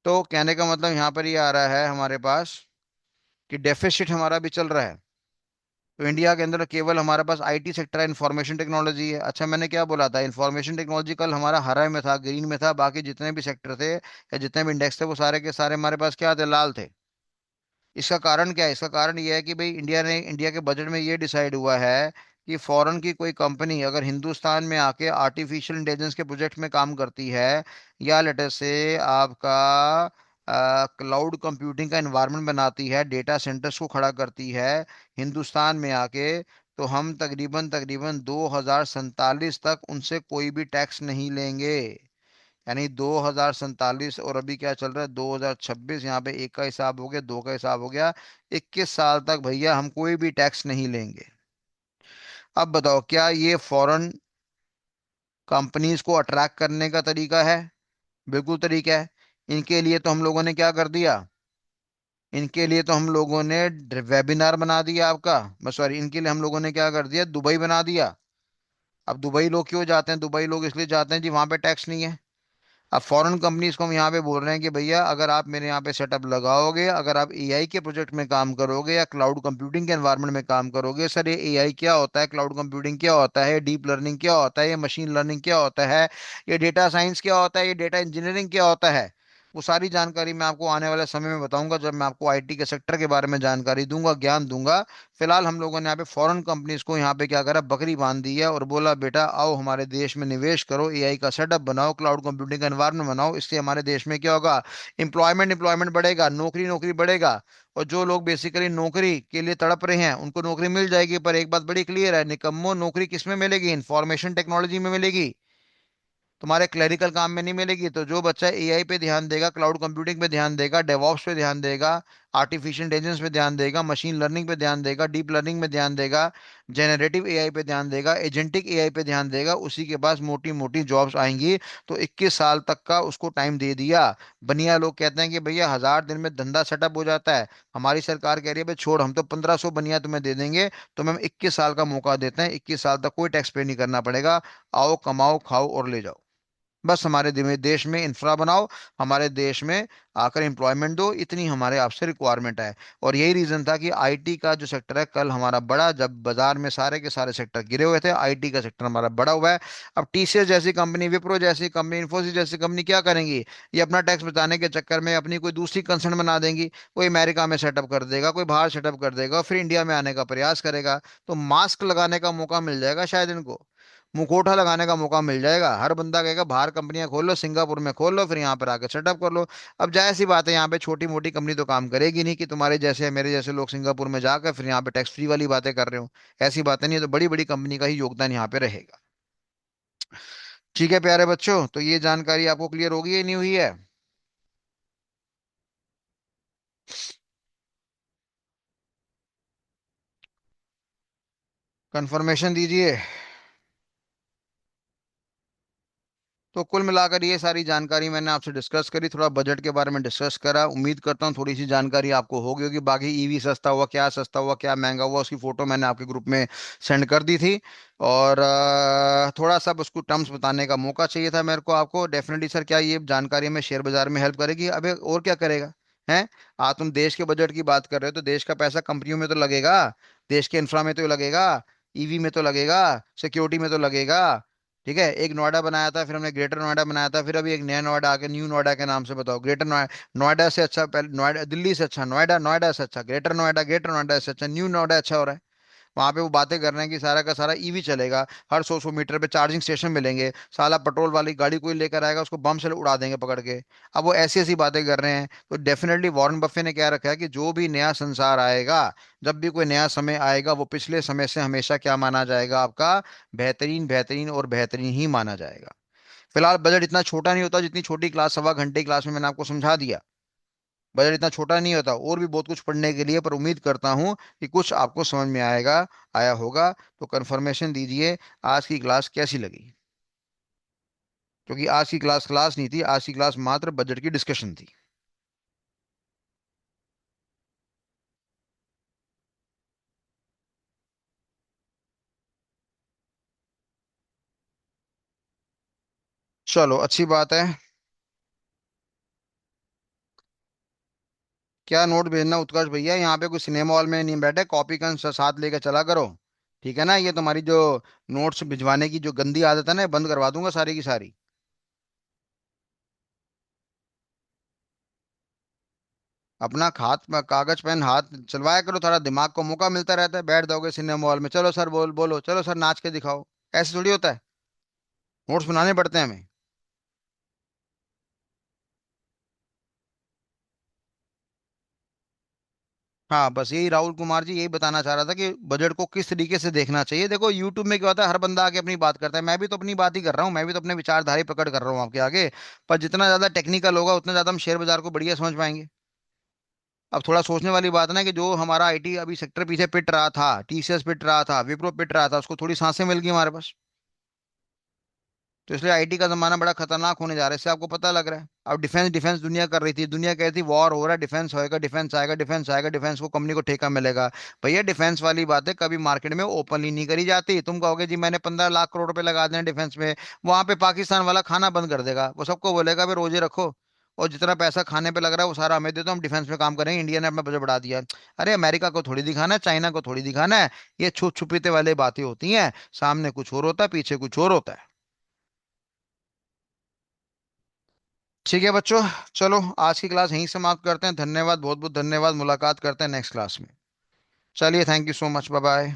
तो कहने का मतलब यहाँ पर ये आ रहा है हमारे पास कि डेफिसिट हमारा भी चल रहा है। तो इंडिया के अंदर केवल हमारे पास आईटी सेक्टर है, इंफॉर्मेशन टेक्नोलॉजी है। अच्छा मैंने क्या बोला था, इंफॉर्मेशन टेक्नोलॉजी कल हमारा हरा में था, ग्रीन में था, बाकी जितने भी सेक्टर थे या जितने भी इंडेक्स थे वो सारे के सारे हमारे पास क्या थे, लाल थे। इसका कारण क्या है? इसका कारण ये है कि भाई इंडिया के बजट में ये डिसाइड हुआ है कि फॉरेन की कोई कंपनी अगर हिंदुस्तान में आके आर्टिफिशियल इंटेलिजेंस के प्रोजेक्ट में काम करती है, या लेटर से आपका क्लाउड कंप्यूटिंग का एनवायरनमेंट बनाती है, डेटा सेंटर्स को खड़ा करती है हिंदुस्तान में आके, तो हम तकरीबन तकरीबन 2047 तक उनसे कोई भी टैक्स नहीं लेंगे। यानी 2047, और अभी क्या चल रहा है 2026, यहाँ पे एक का हिसाब हो गया, दो का हिसाब हो गया, 21 साल तक भैया हम कोई भी टैक्स नहीं लेंगे। अब बताओ क्या ये फॉरेन कंपनीज को अट्रैक्ट करने का तरीका है? बिल्कुल तरीका है। इनके लिए तो हम लोगों ने क्या कर दिया, इनके लिए तो हम लोगों ने वेबिनार बना दिया आपका, बस सॉरी, इनके लिए हम लोगों ने क्या कर दिया, दुबई बना दिया। अब दुबई लोग क्यों जाते हैं? दुबई लोग इसलिए जाते हैं जी वहां पे टैक्स नहीं है। अब फॉरेन कंपनीज को हम यहाँ पे बोल रहे हैं कि भैया अगर आप मेरे यहाँ पे सेटअप लगाओगे, अगर आप एआई के प्रोजेक्ट में काम करोगे या क्लाउड कंप्यूटिंग के एनवायरनमेंट में काम करोगे, सर ये एआई क्या होता है, क्लाउड कंप्यूटिंग क्या होता है, डीप लर्निंग क्या होता है, ये मशीन लर्निंग क्या होता है, ये डेटा साइंस क्या होता है, ये डेटा इंजीनियरिंग क्या होता है, वो सारी जानकारी मैं आपको आने वाले समय में बताऊंगा, जब मैं आपको आईटी के सेक्टर के बारे में जानकारी दूंगा, ज्ञान दूंगा। फिलहाल हम लोगों ने यहाँ पे फॉरेन कंपनीज को यहाँ पे क्या करा, बकरी बांध दी है और बोला बेटा आओ हमारे देश में निवेश करो, एआई का सेटअप बनाओ, क्लाउड कंप्यूटिंग का एनवायरनमेंट बनाओ, इससे हमारे देश में क्या होगा, एम्प्लॉयमेंट बढ़ेगा, नौकरी नौकरी बढ़ेगा। और जो लोग बेसिकली नौकरी के लिए तड़प रहे हैं उनको नौकरी मिल जाएगी, पर एक बात बड़ी क्लियर है निकम्मो, नौकरी किस में मिलेगी, इंफॉर्मेशन टेक्नोलॉजी में मिलेगी, तुम्हारे क्लरिकल काम में नहीं मिलेगी। तो जो बच्चा एआई पे ध्यान देगा, क्लाउड कंप्यूटिंग पे ध्यान देगा, डेवॉप्स पे ध्यान देगा, आर्टिफिशियल इंटेलिजेंस पे ध्यान देगा, मशीन लर्निंग पे ध्यान देगा, डीप लर्निंग में ध्यान देगा, जेनरेटिव एआई पे ध्यान देगा, एजेंटिक एआई पे ध्यान देगा, उसी के पास मोटी मोटी जॉब्स आएंगी। तो 21 साल तक का उसको टाइम दे दिया। बनिया लोग कहते हैं कि भैया 1000 दिन में धंधा सेटअप हो जाता है, हमारी सरकार कह रही है भाई छोड़, हम तो 1500 बनिया तुम्हें दे देंगे, तुम्हें हम 21 साल का मौका देते हैं, 21 साल तक कोई टैक्स पे नहीं करना पड़ेगा, आओ कमाओ खाओ और ले जाओ। बस हमारे देश में इंफ्रा बनाओ, हमारे देश में आकर एम्प्लॉयमेंट दो, इतनी हमारे आपसे रिक्वायरमेंट है। और यही रीजन था कि आईटी का जो सेक्टर है कल हमारा बड़ा, जब बाजार में सारे के सारे सेक्टर गिरे हुए थे, आईटी का सेक्टर हमारा बड़ा हुआ है। अब टीसीएस जैसी कंपनी, विप्रो जैसी कंपनी, इन्फोसिस जैसी कंपनी क्या करेंगी, ये अपना टैक्स बचाने के चक्कर में अपनी कोई दूसरी कंसर्न बना देंगी, कोई अमेरिका में सेटअप कर देगा, कोई बाहर सेटअप कर देगा, फिर इंडिया में आने का प्रयास करेगा, तो मास्क लगाने का मौका मिल जाएगा शायद इनको, मुखौटा लगाने का मौका मिल जाएगा। हर बंदा कहेगा बाहर कंपनियां खोल लो, सिंगापुर में खोल लो, फिर यहाँ पर आकर सेटअप कर लो। अब जाहिर सी बात है यहाँ पे छोटी मोटी कंपनी तो काम करेगी नहीं कि तुम्हारे जैसे मेरे जैसे लोग सिंगापुर में जाकर फिर यहाँ पे टैक्स फ्री वाली बातें कर रहे हो। ऐसी बातें नहीं है, तो बड़ी बड़ी कंपनी का ही योगदान यहाँ पे रहेगा। ठीक है प्यारे बच्चों, तो ये जानकारी आपको क्लियर होगी या नहीं हुई है? कंफर्मेशन दीजिए। तो कुल मिलाकर ये सारी जानकारी मैंने आपसे डिस्कस करी, थोड़ा बजट के बारे में डिस्कस करा, उम्मीद करता हूँ थोड़ी सी जानकारी आपको होगी होगी। बाकी ईवी सस्ता हुआ, क्या सस्ता हुआ, क्या महंगा हुआ, उसकी फोटो मैंने आपके ग्रुप में सेंड कर दी थी। और थोड़ा सा उसको टर्म्स बताने का मौका चाहिए था मेरे को आपको। डेफिनेटली सर, क्या ये जानकारी हमें शेयर बाजार में हेल्प करेगी? अबे और क्या करेगा, हैं? तुम देश के बजट की बात कर रहे हो तो देश का पैसा कंपनियों में तो लगेगा, देश के इंफ्रा में तो लगेगा, ईवी में तो लगेगा, सिक्योरिटी में तो लगेगा। ठीक है, एक नोएडा बनाया था, फिर हमने ग्रेटर नोएडा बनाया था, फिर अभी एक नया नोएडा आके न्यू नोएडा के नाम से, बताओ ग्रेटर नोएडा, नोएडा से अच्छा, पहले नोएडा दिल्ली से अच्छा नोएडा, नोएडा से अच्छा ग्रेटर नोएडा, ग्रेटर नोएडा से अच्छा न्यू नोएडा अच्छा हो रहा है। वहां पे वो बातें कर रहे हैं कि सारा का सारा ईवी चलेगा, हर 100 100 मीटर पे चार्जिंग स्टेशन मिलेंगे, साला पेट्रोल वाली गाड़ी कोई लेकर आएगा उसको बम से उड़ा देंगे पकड़ के। अब वो ऐसी ऐसी बातें कर रहे हैं, तो डेफिनेटली वॉरेन बफे ने क्या रखा है कि जो भी नया संसार आएगा, जब भी कोई नया समय आएगा, वो पिछले समय से हमेशा क्या माना जाएगा आपका, बेहतरीन बेहतरीन और बेहतरीन ही माना जाएगा। फिलहाल बजट इतना छोटा नहीं होता, जितनी छोटी क्लास, सवा घंटे क्लास में मैंने आपको समझा दिया। बजट इतना छोटा नहीं होता, और भी बहुत कुछ पढ़ने के लिए, पर उम्मीद करता हूँ कि कुछ आपको समझ में आएगा, आया होगा। तो कंफर्मेशन दीजिए, आज की क्लास कैसी लगी? क्योंकि आज की क्लास क्लास नहीं थी, आज की क्लास मात्र बजट की डिस्कशन थी। चलो अच्छी बात है। क्या नोट भेजना उत्कर्ष भैया, यहाँ पे कोई सिनेमा हॉल में नहीं बैठे, कॉपी पेन साथ लेकर चला करो। ठीक है ना, ये तुम्हारी जो नोट्स भिजवाने की जो गंदी आदत है ना, ये बंद करवा दूंगा सारी की सारी। अपना हाथ में कागज पेन हाथ चलवाया करो, थोड़ा दिमाग को मौका मिलता रहता है, बैठ जाओगे सिनेमा हॉल में, चलो सर बोलो, चलो सर नाच के दिखाओ, ऐसे थोड़ी होता है। नोट्स बनाने पड़ते हैं हमें। हाँ बस यही राहुल कुमार जी यही बताना चाह रहा था कि बजट को किस तरीके से देखना चाहिए। देखो यूट्यूब में क्या होता है, हर बंदा आके अपनी बात करता है, मैं भी तो अपनी बात ही कर रहा हूँ, मैं भी तो अपने विचारधारा प्रकट कर रहा हूँ आपके आगे। पर जितना ज्यादा टेक्निकल होगा उतना ज्यादा हम शेयर बाजार को बढ़िया समझ पाएंगे। अब थोड़ा सोचने वाली बात है ना कि जो हमारा आईटी अभी सेक्टर पीछे पिट रहा था, टीसीएस पिट रहा था, विप्रो पिट रहा था, उसको थोड़ी सांसें मिल गई हमारे पास। तो इसलिए आईटी का जमाना बड़ा खतरनाक होने जा रहा है, इससे आपको पता लग रहा है। अब डिफेंस डिफेंस दुनिया कर रही थी, दुनिया कह रही थी वॉर हो रहा है, डिफेंस होएगा, डिफेंस आएगा, डिफेंस आएगा, डिफेंस को कंपनी को ठेका मिलेगा। भैया डिफेंस वाली बात है कभी मार्केट में ओपनली नहीं करी जाती। तुम कहोगे जी मैंने 15 लाख करोड़ रुपए लगा दें डिफेंस में, वहां पे पाकिस्तान वाला खाना बंद कर देगा, वो सबको बोलेगा भाई रोजे रखो, और जितना पैसा खाने पे लग रहा है वो सारा हमें दे दो, हम डिफेंस में काम करेंगे, इंडिया ने अपना बजट बढ़ा दिया है। अरे अमेरिका को थोड़ी दिखाना है, चाइना को थोड़ी दिखाना है। ये छुप छुपीते वाली बातें होती हैं, सामने कुछ और होता है, पीछे कुछ और होता है। ठीक है बच्चों, चलो आज की क्लास यहीं समाप्त करते हैं। धन्यवाद, बहुत बहुत धन्यवाद, मुलाकात करते हैं नेक्स्ट क्लास में। चलिए, thank you so much, bye bye.